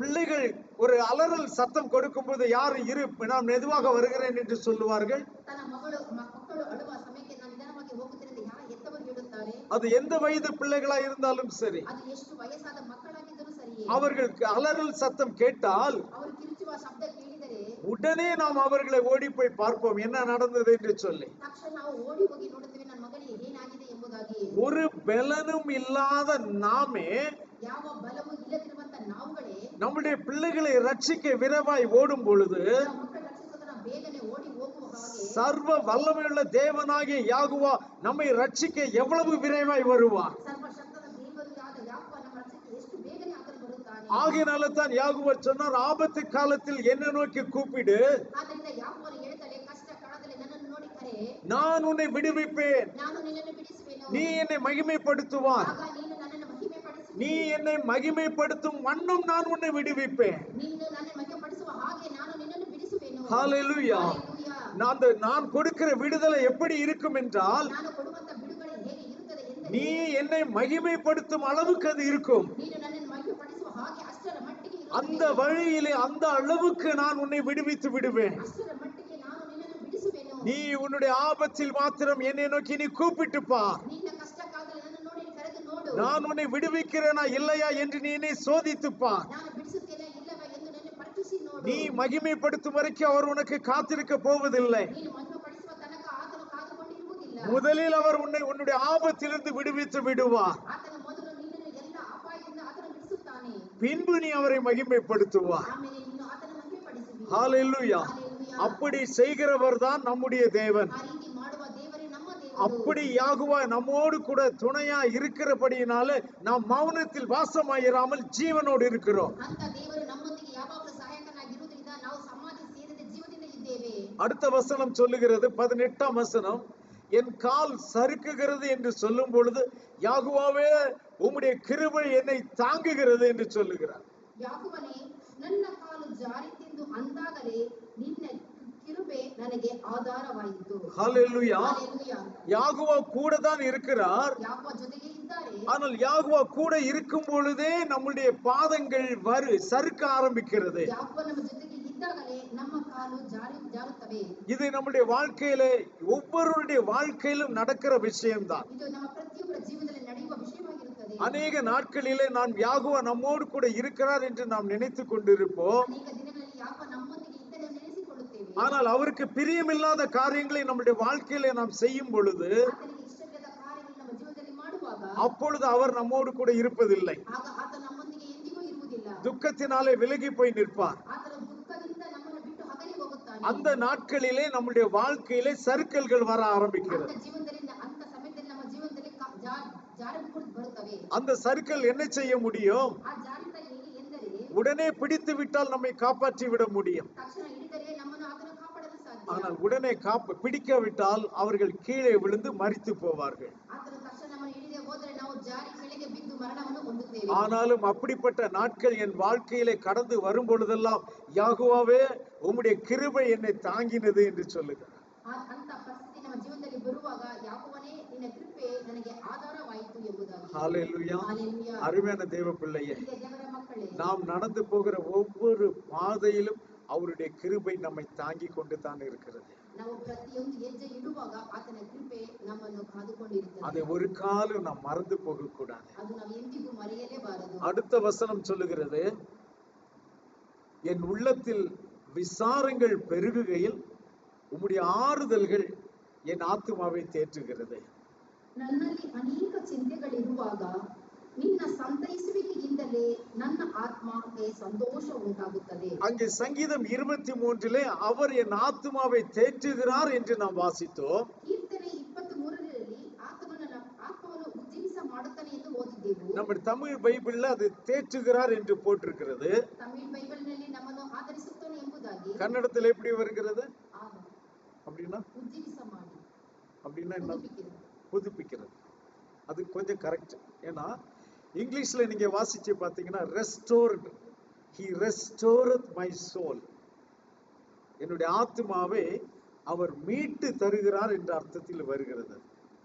பிள்ளைகள் ஒரு அலறல் சத்தம் கொடுக்கும்போது யாரு இரு நான் மெதுவாக வருகிறேன் என்று சொல்லுவார்கள். ತನ್ನ ಮಕ್ಕಳು ಅಳುವ ಸಮಯಕ್ಕೆ ನಾನು ನಿಧಾನವಾಗಿ ಹೋಗುತ್ತೇನೆ ಎಂದು ಯಾರ ಎತ್ತವರು ಹೇಳುತ್ತಾರೆ. அது எந்த வயது பிள்ளைகளா இருந்தாலும் சரி, ಅದು ಎಷ್ಟು ವಯಸ್ಸಾದ ಮಕ್ಕಳಾಗಿದ್ದರೂ ಸರಿಯೇ அவர்களுக்கு அலறல் சத்தம் கேட்டால் ಅವರು ಕಿರುಚುವ ಶಬ್ದ ಕೇಳಿದರೆ உடனே நாம் அவர்களை ஓடி போய் பார்ப்போம் என்ன நடந்தது என்று சொல்லி. ತಕ್ಷಣ ನಾವು ಓಡಿ ಹೋಗಿ ನೋಡುತ್ತೇವೆ ನನ್ನ ಮಗನಿಗೆ ಏನಾಗಿದೆ ಎಂಬುದಾಗಿ. ஒரு பலனும் இல்லாத நாமே ಯಾವ ಬಲವೂ ಇಲ್ಲದಿರುವಂತ ನಾವುಗಳೇ நம்முடைய பிள்ளைகளை ரட்சிக்க விரைவாய் ஓடும் பொழுது ನಮ್ಮ ಮಕ್ಕಳ ರಕ್ಷಿಸೋದನ್ನ ಬೇಗನೆ ಓಡಿ ಹೋಗುವ ಹಾಗೆ சர்வ வல்லமையுள்ள தேவனாகிய யாகுவா நம்மை ரட்சிக்க எவ்வளவு விரைவாய் வருவார். ಸರ್ವಶಕ್ತನ ದೇವರು ಆದ ಯಾಕೋಬ ನಮ್ಮ ರಕ್ಷಣೆಗೆ ಎಷ್ಟು ಬೇಗನೆ ಆತನು ಬರುತ್ತಾನೆ. ஆகையினால தான் யாகுவா சொன்னார், ஆபத்து காலத்தில் என்னை நோக்கி கூப்பிடு, ಆದ್ದರಿಂದ ಯಾಕೋಬನು ಹೇಳ್ತಾನೆ, ಕಷ್ಟ ಕಾಲದಲ್ಲಿ ನನ್ನನ್ನು ನೋಡಿ ಕರೆ, நான் உன்னை விடுவிப்பேன், ನಾನು ನಿನ್ನನ್ನು ಬಿಡಿಸುವೆನು, நீ என்னை மகிமைப்படுத்துவாய், ಆಗ ನೀನು ನನ್ನನ್ನು ಮಹಿಮೆಪಡಿಸುವೆ, நீ என்னை மகிமைப்படுத்தும் வண்ணம் நான் உன்னை விடுவிப்பேன். ನೀನು ನನ್ನನ್ನು ಮಹಿಮೆಪಡಿಸುವ ಹಾಗೆ ನಾನು ನಿನ್ನನ್ನು ಬಿಡಿಸುವೆನು. ஹல்லேலூயா. ಹಲ್ಲೆಲೂಯಾ. நான் கொடுக்கிற விடுதலை எப்படி இருக்கும் என்றால், ನಾನು ಕೊಡುವಂತ ಬಿಡುಗಡೆ ಹೇಗೆ ಇರುತ್ತದೆ ಎಂದರೆ நீ என்னை மகிமைப்படுத்தும் அளவுக்கு அது இருக்கும். ನೀನು ನನ್ನನ್ನು ಮಹಿಮೆಪಡಿಸುವ ಹಾಗೆ ಅಷ್ಟರ ಮಟ್ಟಿಗೆ அந்த ಇರುತ್ತದೆ. வழியிலே அந்த அளவுக்கு நான் உன்னை விடுவித்து விடுவேன். ಅಷ್ಟರ ಮಟ್ಟಿಗೆ ನಾನು ನಿನ್ನನ್ನು ಬಿಡಿಸುವೆನು. நீ உன்னுடைய ஆபத்தில் மாத்திரம் என்னை நோக்கி நீ கூப்பிட்டு பார், ನಿನ್ನ ಕಷ್ಟ ಕಾಲದಲ್ಲಿ ನನ್ನನ್ನು ನೋಡಿ ಕರೆದು ನೋಡು. நான் உன்னை விடுவிக்கிறேனா இல்லையா என்று நீ என்னை சோதித்து பார். ನಾನು ಬಿಡಿಸುತ್ತೇನೆ ಇಲ್ಲವಾ ಎಂದು ನನ್ನ ಪರೀಕ್ಷಿಸಿ ನೋಡು. நீ மகிமைப்படுத்தும் வரைக்கும் அவர் உனக்கு காத்திருக்க போவதில்லை. ನೀನು ಮಹಿಮೆಪಡಿಸುವ ತನಕ ಆತನು ಕಾದುಕೊಂಡಿರುವುದಿಲ್ಲ. முதலில் அவர் உன்னுடைய ஆபத்திலிருந்து விடுவித்து விடுவார். ಆತನ ಮೊದಲು ನಿನ್ನನ್ನು ಎಲ್ಲ ಅಪಾಯದಿಂದ ಆತನು ಬಿಡಿಸುತ್ತಾನೆ. பின்பு நீ அவரை மகிமைப்படுத்துவார். ಆಮೇಲೆ ನೀನು ಆತನ ಮಹಿಮೆಪಡಿಸುವಿ. ஹல்லேலூயா. ಹಲ್ಲೆಲೂಯಾ. அப்படி செய்கிறவர் தான் நம்முடைய தேவன். ಆ ರೀತಿ ಮಾಡುವ ದೇವರೇ ನಮ್ಮ ದೇವರು. அப்படி யாகுவா நம்மோடு கூட துணையா இருக்கிறபடியினால நாம் மௌனத்தில் வாசமாயிராமல் ஜீவனோடு இருக்கிறோம். ಅಂತ ದೇವರು ನಮ್ಮೊಂದಿಗೆ ಯಾವಾಗಲೂ ಸಹಾಯಕನಾಗಿರುವುದರಿಂದ ನಾವು ಸಮಾಧಿ ಸೇರಿದ ಜೀವದಿಂದ ಇದ್ದೇವೆ. அடுத்த வசனம் சொல்லுகிறது, 18ஆம் வசனம், என் கால் சறுக்குகிறது என்று சொல்லும் பொழுது யாகுவாவே உம்முடைய கிருபை என்னை தாங்குகிறது என்று சொல்லுகிறார். ಯಾಗುವನೇ ನನ್ನ ಕಾಲು ಜಾರಿತೆಂದು ಅಂದಾಗಲೇ ನಿನ್ನ கிருபை ನನಗೆ ಆಧಾರವಾಯಿತು. ஹalleluya. ஹalleluya. யாகுவா கூட தான் இருக்கிறார். ಯಾಗುವ ಜೊತೆಗೆ ಇದ್ದಾರೆ. ஆனால் யாகுவா கூட இருக்கும் பொழுதே நம்முடைய பாதங்கள் சறுக்க ஆரம்பிக்கிறது. ಯಾಗುವ ನಮ್ಮ ಜೊತೆಗೆ ಇದ್ದಾಗಲೇ ನಮ್ಮ ಕಾಲು ಜಾರುತ್ತವೆ. இது நம்முடைய வாழ்க்கையிலே ஒவ்வொருவருடைய வாழ்க்கையிலும் நடக்கிற விஷயம்தான். ಇದು ನಮ್ಮ ಪ್ರತಿಯೊಬ್ಬರ ಜೀವನದಲ್ಲಿ ನಡೆಯುವ ವಿಷಯವಾಗಿರುತ್ತದೆ. அநேக நாட்களிலே நாம் யாகுவா நம்மோடு கூட இருக்கிறார் என்று நாம் நினைத்துக் கொண்டிருப்போம். ಅನೇಕ ದಿನಗಳಲ್ಲಿ ಯಾಗುವ ನಮ್ಮೊಂದಿಗೆ ಇದ್ದರೆ ನೆನೆಸಿಕೊಳ್ಳುತ್ತೇವೆ. ஆனால் அவருக்கு பிரியமில்லாத காரியங்களை நம்முடைய வாழ்க்கையிலே நாம் செய்யும் பொழுது ಆತನಿಗೆ ಇಷ್ಟವಿಲ್ಲದ ಕಾರ್ಯಗಳು ನಮ್ಮ ಜೀವನದಲ್ಲಿ ಮಾಡುವಾಗ அப்பொழுது அவர் நம்மோடு கூட இருப்பதில்லை. ಆಗ ಆತ ನಮ್ಮೊಂದಿಗೆ ಎಂದಿಗೂ ಇರುವುದಿಲ್ಲ. துக்கத்தினாலே விலகி போய் நிற்பார். ಆತನ ದುಃಖದಿಂದ ನಮ್ಮನ್ನು ಬಿಟ್ಟು ಹಗಲಿ ಹೋಗುತ್ತಾನೆ. அந்த நாட்களிலே நம்முடைய வாழ்க்கையிலே சறுக்கல்கள் வர ஆரம்பிக்கிறது. ಅಂತ ಜೀವನದಲ್ಲಿ ಅಂತ ಸಮಯದಲ್ಲಿ ನಮ್ಮ ಜೀವನದಲ್ಲಿ ಜಾರಿಬಿಟ್ಟು ಬರುತ್ತವೆ. அந்த சறுக்கல் என்ன செய்ய முடியும்? ಆ ಜಾರಿತ ಎಂದರೆ உடனே பிடித்து விட்டால் நம்மை காப்பாற்றி விட முடியும். ತಕ್ಷಣ ಹಿಡಿದರೆ ನಮ್ಮನ್ನು ಆತನು ಕಾಪಾಡಲು ಸಾಧ್ಯ. ஆனால் உடனே பிடிக்காவிட்டால் அவர்கள் கீழே விழுந்து மரித்து போவார்கள். ಆತನು ತಕ್ಷಣ ನಮ್ಮನ್ನು ಹಿಡಿದೇ ಹೋದರೆ ನಾವು ಜಾರಿ ಕೆಳಗೆ ಬಿದ್ದು ಮರಣವನ್ನು ಹೊಂದುತ್ತೇವೆ. ஆனாலும் அப்படிப்பட்ட நாட்கள் என் வாழ்க்கையிலே கடந்து வரும் பொழுதெல்லாம் யாகுவாவே உம்முடைய கிருபை என்னை தாங்கினது என்று சொல்லுகிறார். ಅಂತ ಪರಿಸ್ಥಿತಿ ನಮ್ಮ ಜೀವನದಲ್ಲಿ ಬರುವಾಗ ಯಾಕವನೇ ನಿನ್ನ ಕೃಪೆ ನನಗೆ ಆಧಾರವಾಯಿತು ಎಂಬುದಾಗಿ. ஹalleluya. ஹalleluya. அருமையான தேவ பிள்ளையே, ದೇವರ ಮಕ್ಕಳೇ, நாம் நடந்து போகிற ஒவ்வொரு பாதையிலும் அவருடைய கிருபை நம்மை தாங்கி கொண்டு தான் இருக்கிறது. ನಾವು ಪ್ರತಿಯೊಂದು ಹೆಜ್ಜೆ ಇಡುವಾಗ ಆತನ ಕೃಪೆ ನಮ್ಮನ್ನು ಕಾದುಕೊಂಡಿರುತ್ತದೆ. அதை ஒரு காலம் நாம் மறந்து போக கூடாது. ಅದು ನಾವು ಎಂದಿಗೂ ಮರೆಯಲೇಬಾರದು. அடுத்த வசனம் சொல்லுகிறது, என் உள்ளத்தில் விசாரங்கள் பெருகுகையில் உம்முடைய ஆறுதல்கள் என் ஆத்துமாவை தேற்றுகிறது. ನನ್ನಲ್ಲಿ ಅನೇಕ ಚಿಂತೆಗಳಿರುವಾಗ ನಿನ್ನ ಸಂತೈಸುವಿಕೆಯಿಂದಲೇ ನನ್ನ ಆತ್ಮಕ್ಕೆ ಸಂತೋಷ ಉಂಟಾಗುತ್ತದೆ. அங்கே சங்கீதம் 23 அவர் என் ஆத்துமாவை தேற்றுகிறார் என்று நாம் வாசித்தோம். ಕೀರ್ತನೆ 23ರಲ್ಲಿ ಆತ್ಮವನ್ನು ಉಜ್ಜೀವಿಸ ಮಾಡುತ್ತಾನೆ ಎಂದು ಓದಿದ್ದೆವು. நம்ம தமிழ் பைபிள்ல அது தேற்றுகிறார் என்று போட்டிருக்கிறது. ತಮಿಳ್ ಬೈಬಲ್ನಲ್ಲಿ ನಮ್ಮನ್ನು ಆಧರಿಸುತ್ತಾನೆ ಎಂಬುದಾಗಿ. கன்னடத்தில் எப்படி வருகிறது? அப்படின்னா ಉಜ್ಜೀವಿಸ ಮಾಡಿ, அப்படின்னா என்ன? புதுப்பிக்கிறது. புதுப்பிக்கிறது. அது கொஞ்சம் கரெக்ட். ஏன்னா இங்கிலீஷ்ல நீங்க வாசிச்சு பாத்தீங்கன்னா restored, he restored my soul, என்னுடைய ஆத்மாவை அவர் மீட்டு தருகிறார் என்ற அர்த்தத்தில் வருகிறது.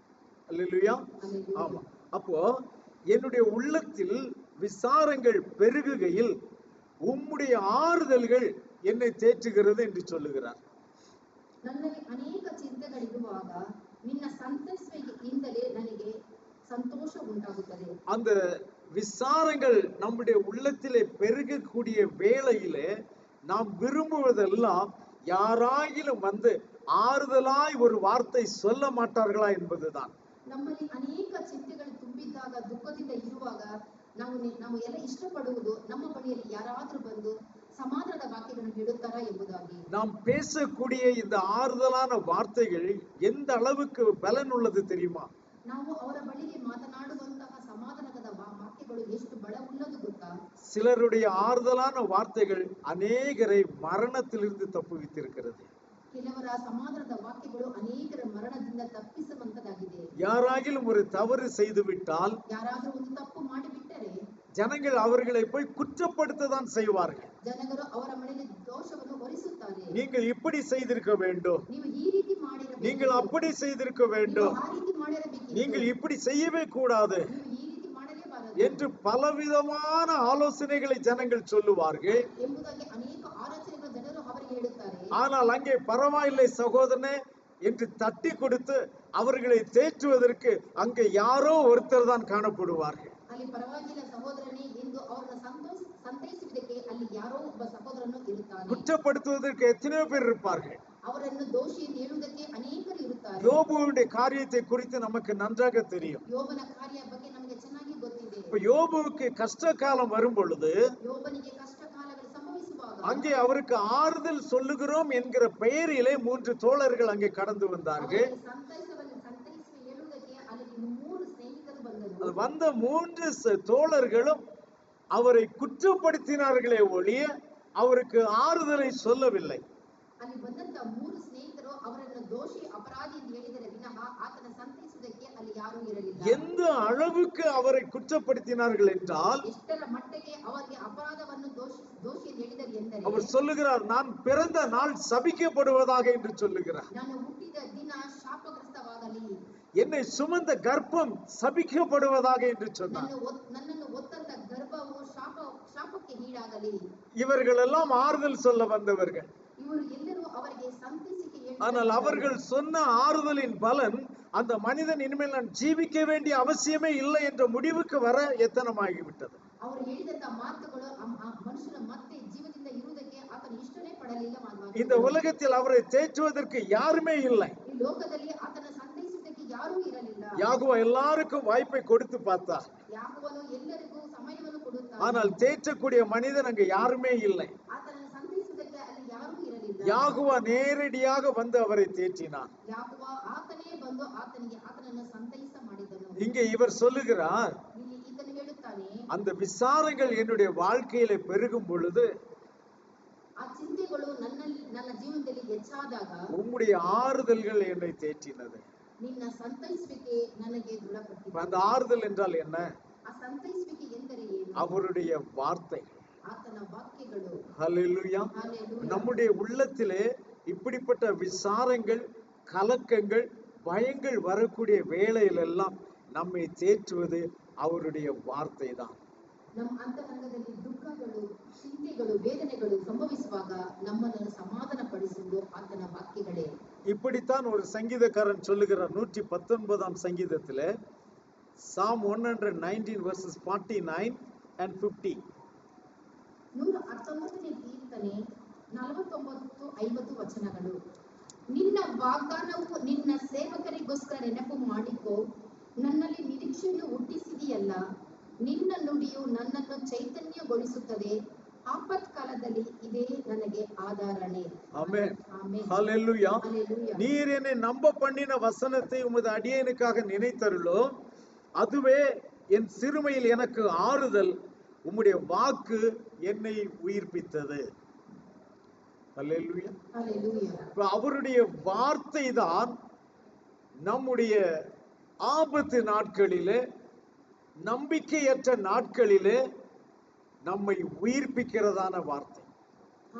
அல்லேலூயா. ஆமா. அப்போ என்னுடைய உள்ளத்தில் விசாரங்கள் பெருகுகையில் உம்முடைய ஆறுதல்கள் என்னை தேற்றுகிறது என்று சொல்லுகிறார். ನನ್ನಲ್ಲಿ ಅನೇಕ ಚಿಂತೆಗಳಿರುವಾಗ ನಿನ್ನ ಸಂತೈಸುವಿಕೆಯಿಂದಲೇ ನನಗೆ ಸಂತೋಷ ಉಂಟಾಗುತ್ತದೆ. அந்த விசாரங்கள் நம்முடைய உள்ளத்திலே பெருகக்கூடிய வேளையிலே நாம் விரும்புவதெல்லாம் யாராயிலும் வந்து ஆறுதலாய் ஒரு வார்த்தை சொல்ல மாட்டார்களா என்பதுதான். ನಮ್ಮಲ್ಲಿ ಅನೇಕ ಚಿಂತೆಗಳು ತುಂಬಿದ್ದಾಗ, ದುಃಖದಿಂದ ಇರುವಾಗ ನಾವು ಎಲ್ಲ ಇಷ್ಟಪಡುವುದು ನಮ್ಮ ಬಳಿಯಲ್ಲಿ ಯಾರಾದ್ರೂ ಬಂದು ಸಮಾಧಾನದ ವಾಕ್ಯಗಳನ್ನು ನೀಡುತ್ತಾರಾ ಎಂಬುದಾಗಿ. நாம் பேசக்கூடிய இந்த ஆறுதலான வார்த்தைகள் எந்த அளவுக்கு பலன் உள்ளது தெரியுமா? ನಾವು ಅವರ ಬಳಿಗೆ ಮಾತನಾಡುವಂತಹ ಸಮಾಧಾನದ ವಾಕ್ಯಗಳು ಎಷ್ಟು ಬಲವುಳ್ಳದು ಗೊತ್ತಾ? சிலருடைய ஆறுதலான வார்த்தைகள் அநேகரை மரணத்திலிருந்து தப்புவித்திருக்கிறது. ಕೆಲವರ ಸಮಾಧಾನದ ವಾಕ್ಯಗಳು ಅನೇಕರ ಮರಣದಿಂದ ತಪ್ಪಿಸುವಂತದಾಗಿದೆ. யாராகிலும் ஒரு தவறு செய்து விட்டால், ಯಾರಾದರೂ ಒಂದು ತಪ್ಪು ಮಾಡಿಬಿಟ್ಟರೆ ஜனங்கள் அவர்களை போய் குற்றப்படுத்ததான் செய்வார்கள். ಜನರು ಅವರ ಮೇಲೆ ದೋಷವನ್ನು ಹೊರಿಸುತ್ತಾರೆ. நீங்கள் இப்படி செய்திருக்க வேண்டும், ನೀವು ಈ ರೀತಿ ಮಾಡಿರಬೇಕು, நீங்கள் அப்படி செய்திருக்க வேண்டும், ಆ ರೀತಿ ಮಾಡಿರಬೇಕು, நீங்கள் இப்படி செய்யவே கூடாது ನೀವು ಈ ರೀತಿ ಮಾಡಲೇಬಾರದು என்று பலவிதமான ஆலோசனைகளை ஜனங்கள் சொல்லுவார்கள். ಎಂಬುದಾಗಿ ಅನೇಕ ಆಲೋಚನೆಗಳು ಜನರು ಅವರಿಗೆ ಹೇಳುತ್ತಾರೆ. ஆனால் அங்கே பரவாயில்லை சகோதரனே என்று தட்டி கொடுத்து அவர்களை தேற்றுவதற்கு அங்கே யாரோ ஒருத்தர் தான் காணப்படுவார்கள். ಅಲ್ಲಿ ಪರವಾಗಿಲ್ಲ ಸಹೋದರನೇ ಎಂದು ಅವರನ್ನು ಸಂತೈಸುವುದಕ್ಕೆ ಅಲ್ಲಿ ಯಾರೋ ಒಬ್ಬ ಸಹೋದರನು ಇರುತ್ತಾನೆ. குற்றப்படுத்துவதற்கு எத்தனையோ பேர் இருப்பார்கள். ಅವರನ್ನು ದೋಷಿ ಎಂದು ಹೇಳುವುದಕ್ಕೆ ಅನೇಕರು ಇರುತ್ತಾರೆ. யோபுவுடைய காரியத்தை குறித்து நமக்கு நன்றாக தெரியும். ಯೋಬನ ಕಾರ್ಯ ಬಗ್ಗೆ ನಮಗೆ ಚೆನ್ನಾಗಿ ಗೊತ್ತಿದೆ. இப்ப யோபுவுக்கு கஷ்ட காலம் வரும் பொழுது ಯೋಬನಿಗೆ ಕಷ್ಟ ಕಾಲಗಳು ಸಂಭವಿಸುವಾಗ அங்கே அவருக்கு ஆறுதல் சொல்லுகிறோம் என்கிற பெயரிலே 3 தோழர்கள் அங்கே கடந்து வந்தார்கள். ಸಂತೈಸುವ ಹೇಳುವುದಕ್ಕೆ ಅಲ್ಲಿ 3 ಸ್ನೇಹಿತರು ಬಂದರು. வந்த 3 தோழர்களும் அவரை குற்றப்படுத்தினார்களே ஒழிய அவருக்கு ஆறுதலை சொல்லவில்லை. ಅಲ್ಲಿ ಬಂದಂತ 3 ಸ್ನೇಹಿತರು ಅವರನ್ನು ದೋಷಿ ಅಪರಾಧಿ ಎಂದು ಹೇಳಿದರೆ ವಿನಃ ಆತನ ಸಂತೈಸುವುದಕ್ಕೆ ಅಲ್ಲಿ ಯಾರೂ ಇರಲಿಲ್ಲ. எந்த அளவுக்கு அவரை குற்றப்படுத்தினார்கள் என்றால், ಎಷ್ಟರ ಮಟ್ಟಿಗೆ ಅವರಿಗೆ ಅಪರಾಧವನ್ನು ದೋಷಿ ಎಂದು ಹೇಳಿದರು ಎಂದರೆ, அவர் சொல்லுகிறார், நான் பிறந்த நாள் சபிக்கப்படுவதாக என்று சொல்லுகிறார். ನಾನು ಹುಟ್ಟಿದ ದಿನ ಶಾಪಗ್ರಸ್ತವಾಗಲಿ, என்னை சுமந்த கர்ப்பம் சபிக்கப்படுவதாக என்று சொன்னார். ನನ್ನನ್ನು ಒತ್ತಂತ ಗರ್ಭವು ಶಾಪಕ್ಕೆ ಈಡಾಗಲಿ. இவர்கள் எல்லாம் ஆறுதல் சொல்ல வந்தவர்கள். ಇವರು ಎಲ್ಲರೂ ಅವರಿಗೆ ಸಂತೈಸಿಕೆ ஆனால் அவர்கள் சொன்ன ஆறுதலின் பலன், அந்த மனிதன் இனிமேல் நான் ஜீவிக்க வேண்டிய அவசியமே இல்லை என்ற முடிவுக்கு வர எத்தனமாகிவிட்டது. ಅವರು ಹೇಳಿದಂತ ಮಾತುಗಳು ಮನುಷ್ಯನ ಮತ್ತೆ ಜೀವದಿಂದ ಇರುವುದಕ್ಕೆ ಆತನು ಇಷ್ಟನೇ ಪಡಲಿಲ್ಲ. இந்த உலகத்தில் அவரை தேற்றுவதற்கு யாருமே இல்லை. ಈ ಲೋಕದಲ್ಲಿ ಆತನ ಸಂತೈಸುವುದಕ್ಕೆ ಯಾರೂ ಇರಲಿಲ್ಲ. யாகுவா எல்லாருக்கும் வாய்ப்பை கொடுத்து பார்த்தார். ಯಾಗುವನು ಎಲ್ಲರಿಗೂ ಸಮಯವನ್ನು ಕೊಡುತ್ತಾನೆ. ஆனால் தேற்றக்கூடிய மனிதன் அங்கு யாருமே இல்லை. ಆತನನ್ನು ಸಂತೈಸುವುದಕ್ಕೆ ಅಲ್ಲಿ ಯಾರೂ ಇರಲಿಲ್ಲ. யாகுவா நேரடியாக வந்து அவரை தேற்றினார். ಯಾಗುವ ಆತನೇ ಬಂದು ಆತನನ್ನು ಸಂತೈಸ ಮಾಡಿದನು. இங்கே இவர் சொல்லுகிறார், ಇಲ್ಲಿ ಇದನ್ನು ಹೇಳುತ್ತಾನೆ, அந்த விசாரங்கள் என்னுடைய வாழ்க்கையில பெருகும் பொழுது, ಆ ಚಿಂತೆಗಳು ನನ್ನ ಜೀವನದಲ್ಲಿ ಹೆಚ್ಚಾದಾಗ உம்முடைய ஆறுதல்கள் என்னை தேற்றினது. ನಿನ್ನ ಸಂತೈಸುವಿಕೆ ನನಗೆ ದೃಢಪಟ್ಟಿತು. அந்த ஆறுதல் என்றால் என்ன? ಆ ಸಂತೈಸುವಿಕೆ ಎಂದರೆ ಏನು? அவருடைய வார்த்தை. ಆತನ ವಾಕ್ಯಗಳು. ஹல்லேலூயா. ஹல்லேலூயா. நம்முடைய உள்ளத்திலே இப்படிப்பட்ட விசாரங்கள், கலக்கங்கள், பயங்கள் வரக்கூடிய வேளையிலெல்லாம் நம்மை தேற்றுவது அவருடைய வார்த்தை தான். ನಮ್ಮ ಅಂತರಂಗದಲ್ಲಿ ದುಃಖಗಳು, ಚಿಂತೆಗಳು, ವೇದನೆಗಳು ಸಂಭವಿಸುವಾಗ ನಮ್ಮನ್ನು ಸಮಾಧಾನ ಪಡಿಸುವುದು ಆತನ ವಾಕ್ಯಗಳೇ. இப்படித்தான் ஒரு சங்கீதக்காரன் சொல்லுகிறார். 119ஆம் சங்கீதத்திலே Psalm 119 verses 49 and 50. 119ನೇ ಕೀರ್ತನೆ 49-50 ವಚನಗಳು. ನಿನ್ನ ವಾಗ್ದಾನವು ನಿನ್ನ ಸೇವಕರಿಗೋಸ್ಕರ ನೆನಪು ಮಾಡಿಕೋ, ನನ್ನಲ್ಲಿ ನಿರೀಕ್ಷೆಯನ್ನು ಹುಟ್ಟಿಸಿದೆಯಲ್ಲ. ನಿನ್ನ ನುಡಿಯು ನನ್ನನ್ನು ಚೈತನ್ಯಗೊಳಿಸುತ್ತದೆ, ஆபத்காலದಲ್ಲಿ இதே ನನಗೆ ஆதாரணே. ஆமென். ஆமென். ஹல்லேலூயா. ஹல்லேலூயா. நீர் என்னை நம்ப பண்ணின வசனத்தை உமது அடியேனுக்காக நினைத்தருளோ, அதுவே என் சிறுமையில் எனக்கு ஆறுதல். உம்முடைய வாக்கு என்னை உயிர்ப்பித்தது. ஹல்லேலூயா. ஹல்லேலூயா. அவருடைய வார்த்தை தான் நம்முடைய ஆபத்து நாட்களிலே, நம்பிக்கையற்ற நாட்களிலே நம்மை உயிர்ப்பிக்கிறதான வார்த்தை.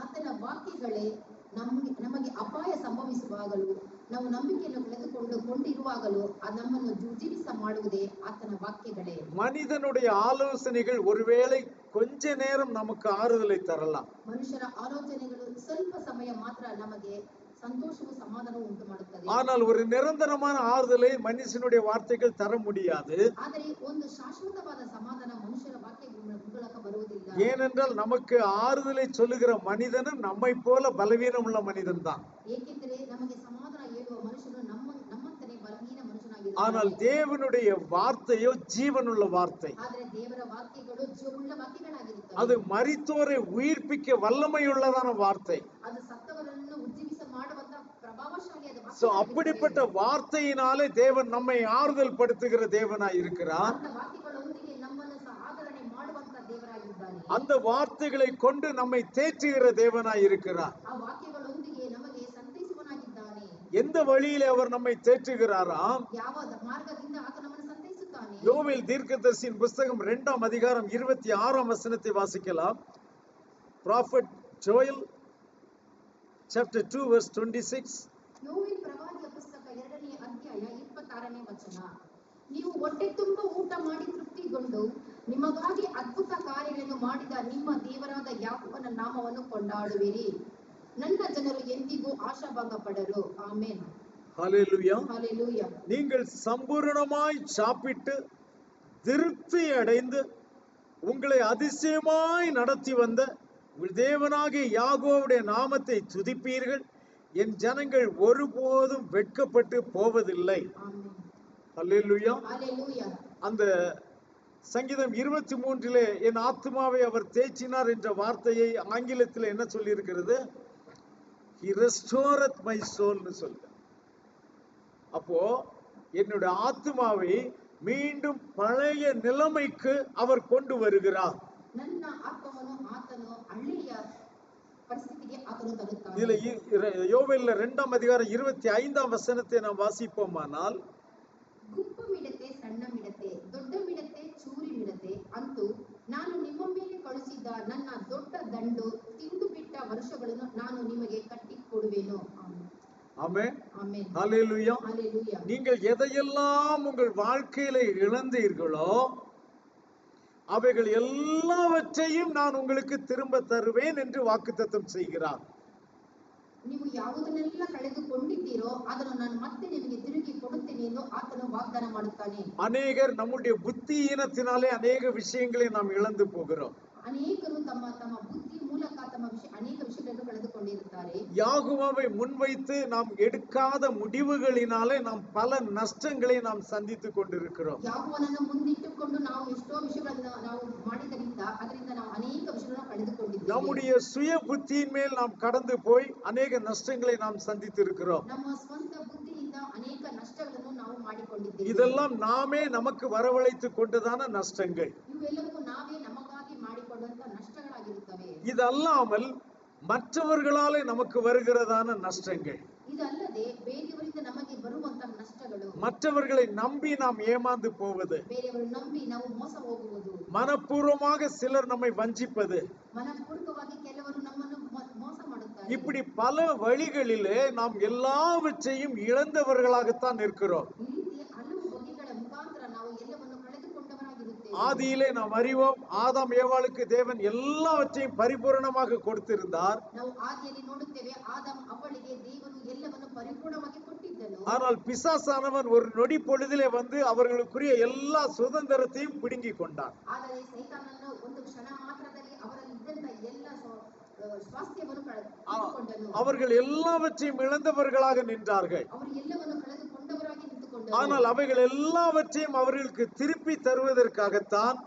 ಆತನ ವಾಕ್ಯಗಳೇ ನಮಗೆ ಅಪಾಯ ಸಂಭವಿಸುವಾಗಲೂ, ನಾವು ನಂಬಿಕೆಯನ್ನು ಕಳೆದುಕೊಂಡಿರುವಾಗಲೂ ನಮ್ಮನ್ನು ಉಜ್ಜೀವಿಸ ಮಾಡುವುದೇ ಆತನ ವಾಕ್ಯಗಳೇ. மனிதனுடைய ஆலோசனைகள் ஒருவேளை கொஞ்ச நேரம் நமக்கு ஆறுதலை தரலாம். ಮನುಷ್ಯರ ಆಲೋಚನೆಗಳು ಸ್ವಲ್ಪ ಸಮಯ ಮಾತ್ರ ನಮಗೆ ಸಂತೋಷವೂ ಸಮಾಧಾನವೂ ಉಂಟು ಮಾಡುತ್ತದೆ. ஆனால் ஒரு நிரந்தரமான ஆறுதலை மனுஷனுடைய வார்த்தைகள் தர முடியாது. ಆದರೆ ಒಂದು ಶಾಶ್ವತವಾದ ಸಮಾಧಾನ ಮನುಷ್ಯರ ವಾಕ್ಯಗಳ ಮೂಲಕ ಬರುವುದಿಲ್ಲ. ஏனென்றால் நமக்கு ஆறுதலை சொல்லுகிற மனிதனும் நம்மை போல பலவீனம் உள்ள மனிதன் தான். ಏಕೆಂದರೆ ನಮಗೆ ಸಮಾಧಾನ ಹೇಳುವ ಮನುಷ್ಯನು ನಮ್ಮಂತನೇ ಬಲಹೀನ ಮನುಷ್ಯನಾಗಿದ್ದಾನೆ. ஆனால் தேவனுடைய வார்த்தையோ ஜீவனுள்ள வார்த்தை. ಆದರೆ ದೇವರ ವಾಕ್ಯಗಳು ಜೀವವುಳ್ಳ ವಾಕ್ಯಗಳಾಗಿರುತ್ತವೆ. அது மரித்தோரை உயிர்ப்பிக்க வல்லமையுள்ளதான வார்த்தை. ಅದು ಸತ್ತವರನ್ನು ಉಜ್ಜೀವಿಸ ಮಾಡುವಂತ ಪ್ರಭಾವಶಾಲಿಯಾದ ವಾಕ್ಯ. சோ அப்படிப்பட்ட வார்த்தையினாலே தேவன் நம்மை ஆறுதல் படுத்துகிற தேவனாய் இருக்கிறார். அந்த ವಾಕ್ಯಗಳೊಂದಿಗೆ ನಮ್ಮನ್ನು ಆದರಣೆ ಮಾಡುವಂತ ದೇವರಾಗಿದ್ದಾನೆ. அந்த வார்த்தைகளை கொண்டு நம்மை தேற்றுகிற தேவனாய் இருக்கிறார். ಆ ವಾಕ್ಯಗಳೊಂದಿಗೆ ನಮಗೆ ಸಂತೈಸುವನಾಗಿದ್ದಾನೆ. எந்த வழியிலே அவர் நம்மை தேற்றுகிறாராம்? ಯಾವ ಮಾರ್ಗದಿಂದ ಆತ ನಮ್ಮನ್ನು ಸಂತೈಸುತ್ತಾನೆ? யோவேல் தீர்க்கதரிசியின் புத்தகம் 2ஆம் அதிகாரம் 26ஆம் வசனத்தை வாசிக்கலாம். Prophet Joel chapter 2 verse 26. ಯೋವೇಲ್ ಪ್ರವಾದಿಯ ಪುಸ್ತಕ 2ನೇ ಅಧ್ಯಾಯ 26ನೇ ವಚನ. ನೀವು ಹೊಟ್ಟೆ ತುಂಬ ಊಟ ಮಾಡಿ ತೃಪ್ತಿಗೊಂಡು ನಿಮಗಾಗಿ ಅದ್ಭುತ ಕಾರ್ಯಗಳನ್ನು ಮಾಡಿದ ನಿಮ್ಮ ದೇವರಾದ ಯಾಕೋಬನ ನಾಮವನ್ನು ಕೊಂಡಾಡುವಿರಿ. ನನ್ನ ಜನರು ಎಂದಿಗೂ ಆಶಾಭಂಗ ಪಡರು. ಆಮೆನ್. ஹல்லேலூயா. ஹல்லேலூயா. நீங்கள் சம்பூரணமாய் சாப்பிட்டு திருப்தி அடைந்து உங்களை அதிசயமாய் நடத்தி வந்த உங்கள் தேவனாகிய யாக்கோபுடைய நாமத்தை துதிப்பீர்கள். என் ஜனங்கள் ஒருபோதும் வெட்கப்பட்டு போவதில்லை. ஆமென். ஹல்லேலூயா. ஹல்லேலூயா. அந்த சங்கீதம் 23 என் ஆத்துமாவை அவர் தேற்றினார் என்ற வார்த்தையை ஆங்கிலத்தில் என்ன சொல்லி இருக்கிறது? He restored my soul னு சொல்லுங்க. அப்போ என்னுடைய ஆத்துமாவை மீண்டும் பழைய நிலைமைக்கு அவர் கொண்டு வருகிறார். ನನ್ನ ಆತ್ಮವನ್ನು ಆತನು ಹಳ್ಳಿಯ ಪರಿಸ್ಥಿತಿಗೆ ನಮಗೆ ಆತನು ತರುತ್ತಾನೆ. இதுல யோவேல்ல 2ஆம் அதிகாரம் 25ஆம் வசனத்தை நாம் வாசிப்போமானால், ಗುಂಪು ಮಿಡತೆ, ಸಣ್ಣ ಮಿಡತೆ, ದೊಡ್ಡ ಮಿಡತೆ, ಚೂರಿ ಮಿಡತೆ, ಅಂತೂ ನಾನು ನಿಮ್ಮ ಮೇಲೆ ಕಳುಹಿಸಿದ ನನ್ನ ದೊಡ್ಡ ದಂಡು ತಿಂದು ಬಿಟ್ಟ ವರ್ಷಗಳನ್ನು ನಾನು ನಿಮಗೆ ಕಟ್ಟಿಕೊಡುವೆನು. ஆமென், ಆಮೆನ್. ஹல்லேலூயா. ஹல்லேலூயா. நீங்கள் எதையெல்லாம் உங்கள் வாழ்க்கையில இழந்தீர்களோ அவைகள் எல்லாவற்றையும் நான் உங்களுக்கு திரும்ப தருவேன் என்று வாக்குத்தத்தம் செய்கிறார். ನೀವು ಯಾವುದನ್ನೆಲ್ಲ ಕಳೆದುಕೊಂಡಿದ್ದೀರೋ ಅದನ್ನು ನಾನು ಮತ್ತೆ ನಿಮಗೆ ತಿರುಗಿ ಕೊಡುತ್ತೇನೆ ಎಂದು ಆತನು ವಾಗ್ದಾನ ಮಾಡುತ್ತಾನೆ. அநேகர் நம்முடைய புத்தியீனத்தினாலே அநேக விஷயங்களை நாம் இழந்து போகிறோம். ಅನೇಕರು ತಮ್ಮ ತಮ್ಮ ಬುದ್ಧಿ ಮೂಲಕ ತಮ್ಮ ಅನೇಕ ವಿಷಯಗಳನ್ನು ಕಳೆದುಕೊಂಡಿರುತ್ತಾರೆ. யாகுவாவை முன்வைத்து நாம் எடுக்காத முடிவுகளினாலே நாம் பல நஷ்டங்களை நாம் சந்தித்துக் கொண்டிருக்கிறோம். ಯಾಗುವನನ್ನು ಮುಂದಿಟ್ಟುಕೊಂಡು ನಾವು ಎಷ್ಟೋ ವಿಷಯಗಳನ್ನು ನಾವು ಮಾಡಿದರಿಂದ ಅದರಿಂದ ನಾವು ಅನೇಕ ವಿಷಯಗಳನ್ನು ಕಳೆದುಕೊಂಡಿದ್ದೇವೆ. நம்முடைய சுய புத்தியின் மேல் நாம் கடந்து போய் அநேக நஷ்டங்களை நாம் சந்தித்திருக்கிறோம். ನಮ್ಮ ಸ್ವಂತ ಬುದ್ಧಿಯಿಂದ ಅನೇಕ ನಷ್ಟಗಳನ್ನು ನಾವು ಮಾಡಿಕೊಂಡಿದ್ದೇವೆ. இதெல்லாம் நாமே நமக்கு வரவழைத்து கொண்டதான நஷ்டங்கள். ಇವೆಲ್ಲವೂ ನಾವೇ ನಮಗಾಗಿ ಮಾಡಿಕೊಂಡಂತ ನಷ್ಟಗಳಾಗಿರುತ್ತವೆ. இதல்லாமல் மற்றவர்களாலே நமக்கு வருகிறதான நஷ்டங்கள். ಇದಲ್ಲದೆ ಬೇರೆಯವರಿಂದ ನಮಗೆ ಬರುವಂತ ನಷ್ಟಗಳು. மற்றவர்களை நம்பி நாம் ஏமாந்து போவது, ಬೇರೆಯವರು ನಂಬಿ ನಾವು ಮೋಸ ಹೋಗುವುದು, மனப்பூர்வமாக சிலர் நம்மை வஞ்சிப்பது, ಮನಪೂರ್ವಕವಾಗಿ ಕೆಲವರು ನಮ್ಮನ್ನು ಮೋಸ ಮಾಡುತ್ತಾರೆ. இப்படி பல வழிகளிலே நாம் எல்லாவற்றையும் இழந்தவர்களாகத்தான் இருக்கிறோம். ಈ ರೀತಿ ಹಲವು ಬಗೆಗಳ ಮುಖಾಂತರ ನಾವು ಎಲ್ಲವನ್ನು ಕಳೆದುಕೊಂಡವರಾಗಿರುತ್ತೇವೆ. ஆதியிலே நாம் அறிவோம், ஆதாம் ஏவாளுக்கு தேவன் எல்லாவற்றையும் பரிபூரணமாக கொடுத்திருந்தார். ನಾವು ಆದಿಯಲ್ಲಿ ನೋಡುತ್ತೇವೆ, ಆದಾಮ್ ಅವಳಿಗೆ ದೇವರು ಎಲ್ಲವನ್ನು ಪರಿಪೂರ್ಣವಾಗಿ ಕೊಟ್ಟಿದ್ದನು. ஆனால் பிசாசானவன் ஒரு நொடி பொழுதிலே வந்து அவர்களுக்குரிய எல்லா சுதந்திரத்தையும் பிடுங்கி கொண்டான். ಆದರೆ ಸೈತಾನನು ಒಂದು ಕ್ಷಣ ಮಾತ್ರದಲ್ಲಿ ಅವರಲ್ಲಿ ಇದ್ದಂತ ಎಲ್ಲ ಸ್ವಾಸ್ಥ್ಯವನ್ನು ಕಳೆದುಕೊಂಡನು. அவர்கள் எல்லாவற்றையும் இழந்தவர்களாக நின்றார்கள். ಅವರು ಎಲ್ಲವನ್ನು ಕಳೆದುಕೊಂಡವರಾಗಿ ನಿಂತುಕೊಂಡರು. ஆனால் அவைகள் எல்லாவற்றையும் அவர்களுக்கு திருப்பி தருவதற்காகத்தான்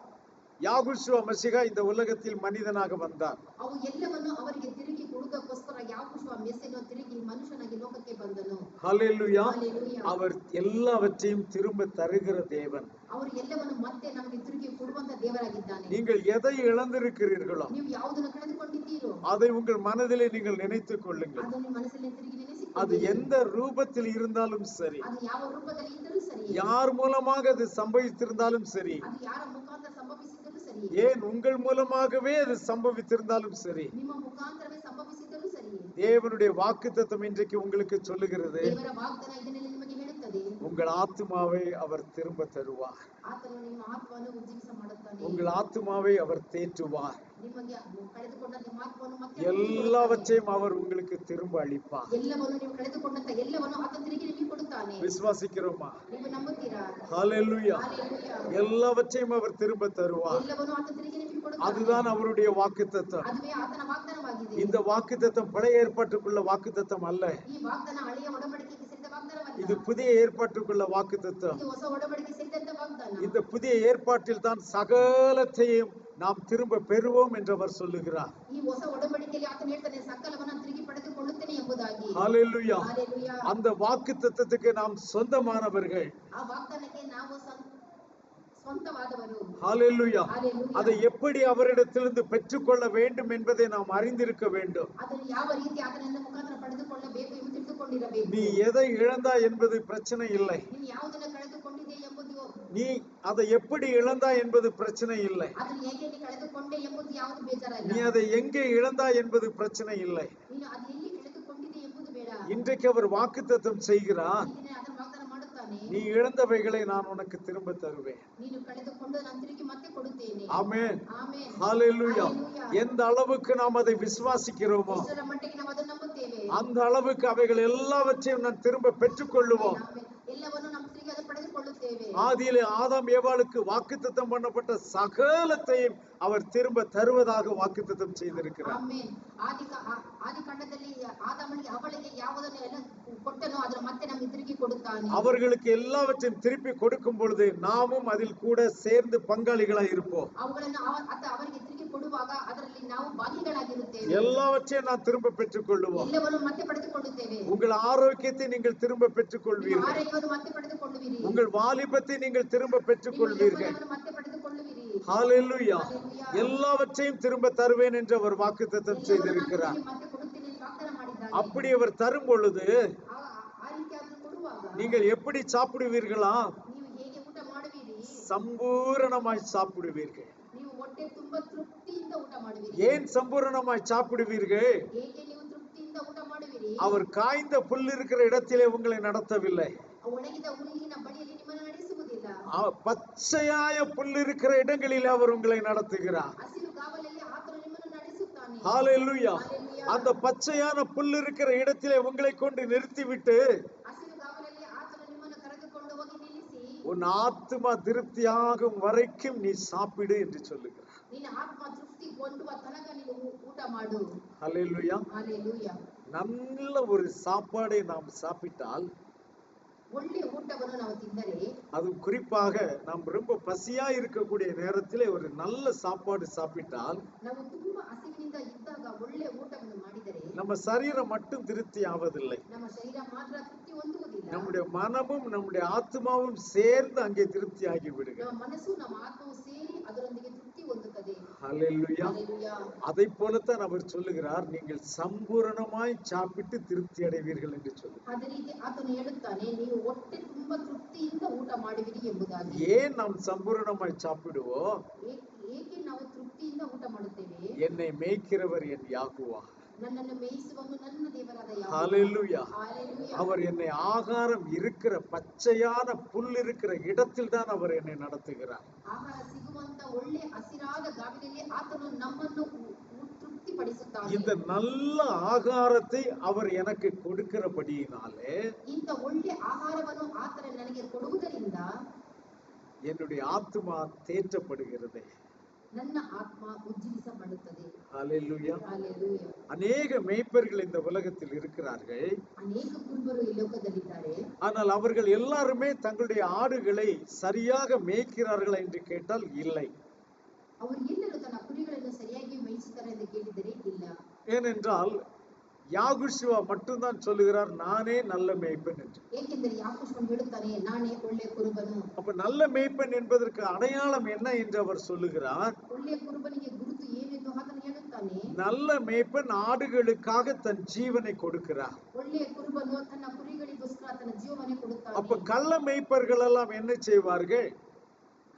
யாகுஷுவ மசிகா இந்த உலகத்தில் மனிதனாக வந்தார். ಅವು ಎಲ್ಲವನ್ನು ಅವರಿಗೆ ತಿರುಗಿ ಕೊಡುವುದಕ್ಕೋಸ್ಕರ ಯಾಕುಷುವ ಮೆಸ್ಸನು ತಿರುಗಿ ಮನುಷ್ಯನಾಗಿ ಲೋಕಕ್ಕೆ ಬಂದನು. ஹல்லேலூயா. ஹல்லேலூயா. அவர் எல்லாவற்றையும் திரும்ப தருகிற தேவன். ಅವರು ಎಲ್ಲವನ್ನು ಮತ್ತೆ ನಮಗೆ ತಿರುಗಿ ಕೊಡುವಂತ ದೇವರಾಗಿದ್ದಾನೆ. நீங்கள் எதை இழந்திருக்கிறீர்களோ ನೀವು ಯಾವುದನ್ನು ಕಳೆದುಕೊಂಡಿದ್ದೀರೋ அதை உங்கள் மனதிலே நீங்கள் நினைத்துக் கொள்ளுங்கள். ಅದನ್ನು ನಿಮ್ಮ ಮನಸ್ಸಲ್ಲಿ ತಿರುಗಿ அது ನೆನೆಸಿಕೊಳ್ಳಿ. எந்த ரூபத்தில் இருந்தாலும் சரி, ಅದು ಯಾವ ರೂಪದಲ್ಲಿ ಇದ್ದರೂ ಸರಿ, யார் மூலமாக அது சம்பவித்திருந்தாலும் சரி, ಅದು ಯಾರ ಮುಖಾಂತರ ಸಂಭವಿಸಿದರೂ ಸರಿ, ஏன் உங்கள் மூலமாகவே அது சம்பவித்திருந்தாலும் சரி, ನಿಮ್ಮ ಮುಖಾಂತರವೇ ಸಂಭವಿಸಿದರೂ ಸರಿ, தேவனுடைய வாக்குத்தத்தம் இன்றைக்கு உங்களுக்கு சொல்லுகிறது, ದೇವರ ವಾಗ್ದಾನ ಇದನ್ನೆಲ್ಲ ನಿಮಗೆ ಹೇಳುತ್ತದೆ. உங்கள் ஆத்துமாவை அவர் திரும்ப தருவார். ಆತನು ನಿಮ್ಮ ಆತ್ಮವನ್ನು ಉಜ್ಜೀವಿಸ ಮಾಡುತ್ತಾನೆ. உங்கள் ஆத்துமாவை அவர் தேற்றுவார். ನಿಮಗೆ ಕಳೆದುಕೊಂಡ ನಿಮ್ಮ ಆತ್ಮವನ್ನು ಮತ್ತೆ எல்லாவற்றையும் அவர் உங்களுக்கு திரும்ப அளிப்பார். ಎಲ್ಲವನ್ನು ನೀವು ಕಳೆದುಕೊಂಡಂತ ಎಲ್ಲವನ್ನು ಆತ ತಿರುಗಿ ನಿಮಗೆ ಕೊಡುತ್ತಾನೆ. விசுவாசிக்கிறோமா? ನೀವು ನಂಬುತ್ತೀರಾ? ஹல்லேலூயா. ஹல்லேலூயா. எல்லாவற்றையும் அவர் திரும்ப தருவார். ಎಲ್ಲವನ್ನು ಆತ ತಿರುಗಿ ನಿಮಗೆ ಕೊಡುತ್ತಾನೆ. அதுதான் அவருடைய வாக்குத்தத்தம். ಅದುವೇ ಆತನ ವಾಗ್ದಾನವಾಗಿದೆ. இந்த வாக்குத்தத்தம் பழைய ஏற்பாட்டுக்குள்ள வாக்குத்தத்தம் அல்ல. ಈ ವಾಗ್ದಾನ ಹಳೆಯ ಒಡಂಬಡಿಕೆಗೆ ಸೇರಿದ ವಾಗ್ದಾನವಲ್ಲ. இது புதிய ஏற்பாட்டுக்குள்ள வாக்குத்தத்தம். ಇದು ಹೊಸ ಒಡಂಬಡಿಕೆ ಸೇರಿದಂತ ವಾಗ್ದಾನ. இந்த புதிய ஏற்பாட்டில் தான் சகலத்தையும் நாம் திரும்ப பெறுவோம் என்று அவர் சொல்லுகிறார். ಈ ಹೊಸ ಒಡಂಬಡಿಕೆಯಲ್ಲಿ ಆತನು ಹೇಳ್ತಾನೆ, ಸಕಲವನ್ನು ತಿರುಗಿ ಪಡೆದುಕೊಳ್ಳುತ್ತೇನೆ ಎಂಬುದಾಗಿ. ஹல்லேலூயா. ஹல்லேலூயா. அந்த வாக்குத்தத்தத்துக்கு நாம் சொந்தமானவர்கள். ಆ ವಾಗ್ದಾನಕ್ಕೆ ನಾವು ಸ್ವಂತವಾದವರು. ஹல்லேலூயா. ஹல்லேலூயா. அதை எப்படி அவரிடத்திலிருந்து பெற்றுக்கொள்ள வேண்டும் என்பதை நாம் அறிந்திருக்க வேண்டும். ಅದನ್ನು ಯಾವ ರೀತಿ ಆತನಿಂದ ಮುಖಾಂತರ ಪಡೆದುಕೊಳ್ಳಬೇಕು ಎಂದು ತಿಳಿದುಕೊಂಡಿರಬೇಕು. நீ எதை இழந்தாய் என்பது பிரச்சனை இல்லை. ನೀನು ಯಾವುದನ್ನು ಕಳೆದುಕೊಂಡಿದೆ ಎಂಬುದು, நீ அதை எப்படி இழந்தாய் என்பது பிரச்சனை இல்லை. ಅದನ್ನು ಹೇಗೆ ನೀ ಕಳೆದುಕೊಂಡೆ ಎಂಬುದು ಯಾವುದು ಬೇಜಾರಲ್ಲ. நீ அதை எங்கே இழந்தாய் என்பது பிரச்சனை இல்லை. ನೀನು ಅದು ಎಲ್ಲಿ ಕಳೆದುಕೊಂಡಿದೆ ಎಂಬುದು ಬೇಡ. இன்றைக்கு அவர் வாக்குத்தத்தம் செய்கிறார். ಇದನ್ನೇ ಅದನ್ನು ವಾಗ್ದಾನ ಮಾಡುತ್ತಾನೆ. நீ இழந்தவைகளை நான் உனக்கு திரும்ப தருவேன். ನೀನು ಕಳೆದುಕೊಂಡು ನಾನು ತಿರುಗಿ ಮತ್ತೆ ಕೊಡುತ್ತೇನೆ. ஆமென். ಆಮೆನ್. ஹல்லேலூயா. ஹல்லேலூயா. எந்த அளவுக்கு நாம் அதை விசுவாசிக்கிறோமோ ಎಷ್ಟರ ಮಟ್ಟಿಗೆ ನಾವು ಅದನ್ನು ನಂಬುತ್ತೇವೆ, அந்த அளவுக்கு அவைகள் எல்லாவற்றையும் நான் திரும்ப பெற்றுக்கொள்ளுவோம். ಆಮೆನ್. ಎಲ್ಲವನ್ನು ನಾವು ತಿರುಗಿ ಅದು ಪಡೆದುಕೊಳ್ಳುತ್ತೇವೆ. ஆதியிலே ஆதாம் ஏவாளுக்கு வாக்குத்தத்தம் பண்ணப்பட்ட சகலத்தையும் அவர் திரும்ப தருவதாக வாக்குத்தத்தம் செய்திருக்கிறார். ಆಮೆನ್. ಆದಿಕಾಂಡದಲ್ಲಿ ಆದಾಮನಿಗೆ ಅವಳಿಗೆ ಯಾವುದನ್ನು ಎಲ್ಲ ಕೊಟ್ಟನೋ ಅದನ್ನು ಮತ್ತೆ ನಮಗೆ ತಿರುಗಿ ಕೊಡುತ್ತಾನೆ. அவர்களுக்கு எல்லாவற்றையும் திருப்பி கொடுக்கும் பொழுது நாமும் அதில் கூட சேர்ந்து பங்காளிகளாய் இருப்போம். ಅವುಗಳನ್ನು ಅವರಿಗೆ ತಿರುಗಿ ಕೊಡುವಾಗ ಅದರಲ್ಲಿ ನಾವು ಭಾಗಿಗಳಾಗಿರುತ್ತೇವೆ. எல்லாவற்றையும் நான் திரும்ப பெற்றுக் கொள்ளுவோம். ಎಲ್ಲವನ್ನು ಮತ್ತೆ ಪಡೆದುಕೊಳ್ಳುತ್ತೇವೆ. உங்கள் ஆரோக்கியத்தை நீங்கள் திரும்ப பெற்றுக் கொள்வீர்கள். ಆರೋಗ್ಯವನ್ನು ಮತ್ತೆ ಪಡೆದುಕೊಳ್ಳುವಿರಿ. உங்கள் வாலிபத்தை நீங்கள் திரும்ப பெற்றுக் கொள்வீர்கள். ಯೌವನವನ್ನು ಮತ್ತೆ ಪಡೆದುಕೊಳ್ಳುವಿರಿ. ஹல்லேலூயா. ஹல்லேலூயா. எல்லாவற்றையும் திரும்ப தருவேன் என்று அவர் வாக்குத்தத்தம் செய்திருக்கிறார். ಮತ್ತೆ ಕೊಡುತ್ತೇನೆ ಕೊಡ್ತಾನೆ அப்படி அவர் தரும் பொழுது ಆ ರೀತಿ ಆದ್ರೂ ಕೊಡುವಾಗ நீங்கள் எப்படி சாப்பிடுவீர்களா? ನೀವು ಹೇಗೆ ಊಟ ಮಾಡುವಿರಿ? சம்பூரணமாய் சாப்பிடுவீர்கள். ನೀವು ಹೊಟ್ಟೆ ತುಂಬಾ ತೃಪ್ತಿಯಿಂದ ಊಟ ಮಾಡುವಿರಿ. ஏன் சம்பூரணமாய் சாப்பிடுவீர்கள்? ಹೇಗೆ ನೀವು ತೃಪ್ತಿಯಿಂದ ಊಟ ಮಾಡುವಿರಿ? அவர் காய்ந்த புல் இருக்கிற இடத்திலே உங்களை நடத்தவில்லை. ಒಣಗಿದ ಹುಲ್ಲಿನ ಬಳಿಯಲ್ಲಿ ನಿಮ್ಮನ್ನು ನಡೆಸುವುದಿಲ್ಲ. பச்சையாய புல் இருக்கிற இடங்களில் அவர் உங்களை நடத்துகிறார். ಹಸಿರು ಗಾವಲಲ್ಲಿ ಆತನು ನಿಮ್ಮನ್ನು ನಡೆಸುತ್ತಾನೆ. ஹalleluya. அந்த பச்சையான புல் இருக்கிற இடத்திலே உங்களை கொண்டு நிறுத்திவிட்டு ಹಸಿರು ಗಾವಲಲ್ಲಿ ಆತನು ನಿಮ್ಮನ್ನು ಕರೆದುಕೊಂಡು ಹೋಗಿ ನಿಲ್ಲಿಸಿ உன் ஆத்துமா திருப்தியாகும் வரைக்கும் நீ சாப்பிடு என்று சொல்லுகிறார். ನಿನ್ನ ಆತ್ಮ ತೃಪ್ತಿಗೊಳ್ಳುವ ತನಕ ನೀನು ಊಟ ಮಾಡು. ஹalleluya. ஹalleluya. நல்ல ஒரு சாப்பாடை நாம் சாப்பிட்டால், ಒಳ್ಳೆ ಊಟವನ್ನು ನಾವು ತಿಂದರೆ, அது குறிப்பாக நாம் ரொம்ப பசியா இருக்கக்கூடிய நேரத்திலே ஒரு நல்ல சாப்பாடு சாப்பிட்டால், ನಾವು ತುಂಬಾ ಹಸಿವಿನಿಂದ ಇದ್ದಾಗ ಒಳ್ಳೆ ಊಟವನ್ನು ಮಾಡಿದರೆ நம்ம சரீரம் மட்டும் திருப்தி ஆவதில்லை, ನಮ್ಮ ಶರೀರ ಮಾತ್ರ ತೃಪ್ತಿ ಹೊಂದುವುದಿಲ್ಲ. நம்முடைய மனமும் நம்முடைய ஆத்மாவும் சேர்ந்து அங்கே திருப்தி ஆகி விடுகிறது. ನಮ್ಮ ಮನಸ್ಸು ನಮ್ಮ ಆತ್ಮವು ಸೇರಿ ಅದರೊಂದಿಗೆ ತೃಪ್ತಿ ಹೊಂದುತ್ತದೆ. ஹalleluya. ஹalleluya. அதை போலத்தான் அவர் சொல்லுகிறார், நீங்கள் சம்பூரணமாய் சாப்பிட்டு திருப்தி அடைவீர்கள் என்று சொல்லுகிறார். ಅದೇ ರೀತಿ ಆತನು ಹೇಳುತ್ತಾನೆ, ನೀವು ಹೊಟ್ಟೆ ತುಂಬಾ ತೃಪ್ತಿಯಿಂದ ಊಟ ಮಾಡುವಿರಿ ಎಂಬುದಾಗಿ. ஏன் நாம் சம்பூரணமாய் சாப்பிடுவோம்? ಏಕೆ ನಾವು ತೃಪ್ತಿಯಿಂದ ಊಟ ಮಾಡುತ್ತೇವೆ? என்னை மேய்க்கிறவர் என் யாகுவா. ನನ್ನನ್ನು ಮೇಯಿಸುವವನು ನನ್ನ ದೇವರಾದ ಯೆಹೋವ. ஹalleluya. ஹalleluya. அவர் என்னை ஆகாரம் இருக்கிற பச்சையான புல் இருக்கிற இடத்தில் தான் அவர் என்னை நடத்துகிறார். ಆಹಾರ ಸಿಗುವಂತ ಒಳ್ಳೆ ಹಸಿರಾದ ಗಾವಿನಲ್ಲಿ ಆತನು ನಮ್ಮನ್ನು ತೃಪ್ತಿಪಡಿಸುತ್ತಾನೆ. இந்த நல்ல ஆகாரத்தை அவர் எனக்கு கொடுக்கிறபடியினாலே, ಇಂಥ ಒಳ್ಳೆ ಆಹಾರವನ್ನು ಆತನು ನನಗೆ ಕೊಡುವುದರಿಂದ என்னுடைய ஆத்துமா தேற்றப்படுகிறது. ನನ್ನ ಆತ್ಮ ಉಜ್ಜೀವಿಸಲ್ಪಡುತ್ತದೆ. ஹalleluya. ஹalleluya. அநேக மேய்ப்பர்கள் இந்த உலகத்தில் இருக்கிறார்கள். ಅನೇಕ ಕುರುಬರು ಈ ಲೋಕದಲ್ಲಿದ್ದಾರೆ. ஆனால் அவர்கள் எல்லாருமே தங்களுடைய ஆடுகளை சரியாக மேய்க்கிறார்களா என்று கேட்டால் இல்லை. ಅವರು ಎಲ್ಲರೂ ತನ್ನ ಕುರಿಗಳನ್ನು ಸರಿಯಾಗಿ ಮೇಯಿಸುತ್ತಾರೆ ಎಂದು ಕೇಳಿದರೆ ಇಲ್ಲ. ஏனென்றால் யாகுஷுவா மட்டும்தான் சொல்லுகிறார், நானே நல்ல மேய்ப்பன் என்று. ಏಕೆಂದರೆ ಯಾಕೋಬನು ಹೇಳುತ್ತಾನೆ, ನಾನೇ ಒಳ್ಳೆ ಕುರುಬನು. அப்ப நல்ல மேய்ப்பன் என்பதற்கு அடையாளம் என்ன என்று அவர் சொல்லுகிறார். ಒಳ್ಳೆ ಕುರುಬನಿಗೆ ಗುರುತು ಏನೆಂದು ಆತನು ಹೇಳುತ್ತಾನೆ. நல்ல மேய்ப்பன் ஆடுகளுக்காக தன் ஜீவனை கொடுக்கிறார். ಒಳ್ಳೆ ಕುರುಬನು ತನ್ನ ಕುರಿಗಳಿಗೋಸ್ಕರ ತನ್ನ ಜೀವವನ್ನೇ ಕೊಡುತ್ತಾನೆ. அப்ப கள்ள மேய்ப்பர்கள் எல்லாம் என்ன செய்வார்கள்?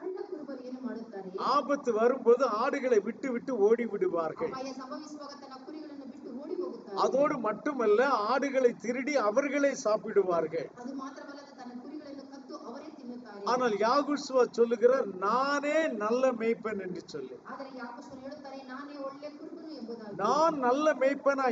ಕಳ್ಳ ಕುರುಬರು ಏನು ಮಾಡುತ್ತಾರೆ? ஆபத்து வரும்போது ஆடுகளை விட்டு விட்டு ஓடி விடுவார்கள். ಅಪಾಯ ಸಂಭವಿಸುವಾಗ ತನ್ನ ಕುರಿಗಳನ್ನು ಬಿಟ್ಟು ಓಡಿ ಹೋಗುತ್ತಾರೆ. அதோடு மட்டுமல்ல, ஆடுகளை திருடி அவர்களே சாப்பிடுவார்கள். ಅದು ಮಾತ್ರವಲ್ಲದೆ ತನ್ನ ಕುರಿಗಳನ್ನು ಕದ್ದು ಅವರೇ ತಿನ್ನುತ್ತಾರೆ. ஆனால் யாகுஷுவா சொல்லுகிறார், நானே நல்ல மேய்ப்பன் என்று சொல்லி. ಆದರೆ ಯಾಕೋಬನು ಹೇಳುತ್ತಾರೆ, ನಾನೇ ಒಳ್ಳೆ ಕುರುಬನು ಎಂಬುದಾಗಿ. நான் நல்ல மேய்ப்பனா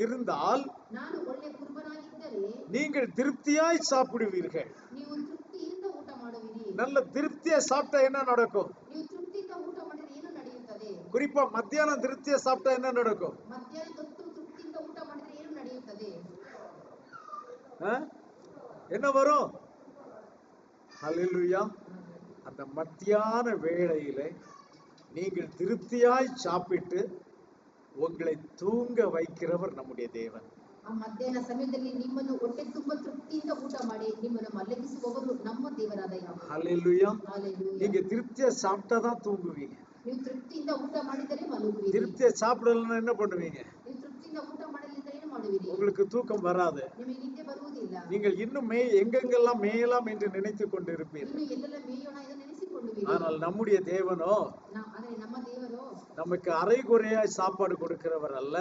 இருந்தால் ನಾನು ಒಳ್ಳೆ ಕುರುಬನಾಗಿದ್ದರೆ நீங்கள் திருப்தியாய் சாப்பிடுவீர்கள். ನೀವು ತೃಪ್ತಿಯಿಂದ ಊಟ ಮಾಡುವಿರಿ. நல்ல திருப்தியா சாப்பிட்டா என்ன நடக்கும்? ನೀವು ತೃಪ್ತಿಯಿಂದ ಊಟ ಮಾಡಿದ್ರೆ ಏನು ನಡೆಯುತ್ತದೆ? குறிப்பா மத்தியானம் திருப்தியா சாப்பிட்டா என்ன நடக்கும்? ಮಧ್ಯಾಹ್ನದ ಹೊತ್ತು ತೃಪ್ತಿಯಿಂದ ಊಟ ಮಾಡಿದ್ರೆ ಏನು ನಡೆಯುತ್ತದೆ? என்ன வரும்? ஹல்லேலூயா. அந்த மத்தியான வேளையிலே நீங்கள் திருப்தியாய் சாப்பிட்டு உங்களை தூங்க வைக்கிறவர் நம்முடைய தேவன். ಆ ಮಧ್ಯಾಹ್ನ ಸಮಯದಲ್ಲಿ ನಿಮ್ಮನ್ನು ಹೊಟ್ಟೆ ತುಂಬಾ ತೃಪ್ತಿಯಿಂದ ಊಟ ಮಾಡಿ ನಿಮ್ಮನ್ನು ಮಲಗಿಸುವವರು ನಮ್ಮ ದೇವರಾದ ಯೆಹೋವ. ஹல்லேலூயா. ஹalleluya. நீங்க திருப்தியா சாப்பிட்டா தான் தூங்குவீங்க. ನೀವು ತೃಪ್ತಿಯಿಂದ ಊಟ ಮಾಡಿದರೆ ಮಲಗುವಿರಿ. திருப்தியா சாப்பிடலன்னா என்ன பண்ணுவீங்க? ನೀವು ತೃಪ್ತಿಯಿಂದ ಊಟ ಮಾಡಲಿದ್ದರೆ ಏನು ಮಾಡುವಿರಿ? உங்களுக்கு தூக்கம் வராது. ನಿಮಗೆ ನಿದ್ದೆ ಬರುವುದಿಲ್ಲ. நீங்கள் இன்னும் எங்கெங்கெல்லாம் மேயலாம் என்று நினைத்துக் கொண்டிருப்பீர்கள். ಇನ್ನು ಎಲ್ಲೆಲ್ಲ ಮೇಯೋಣ ಎಂದು ನೆನೆಸಿಕೊಳ್ಳುವಿರಿ. ஆனால் நம்முடைய தேவனோ ಆದರೆ ನಮ್ಮ ದೇವರು நமக்கு அரைகுறையாய் சாப்பாடு கொடுக்கிறவர் அல்ல.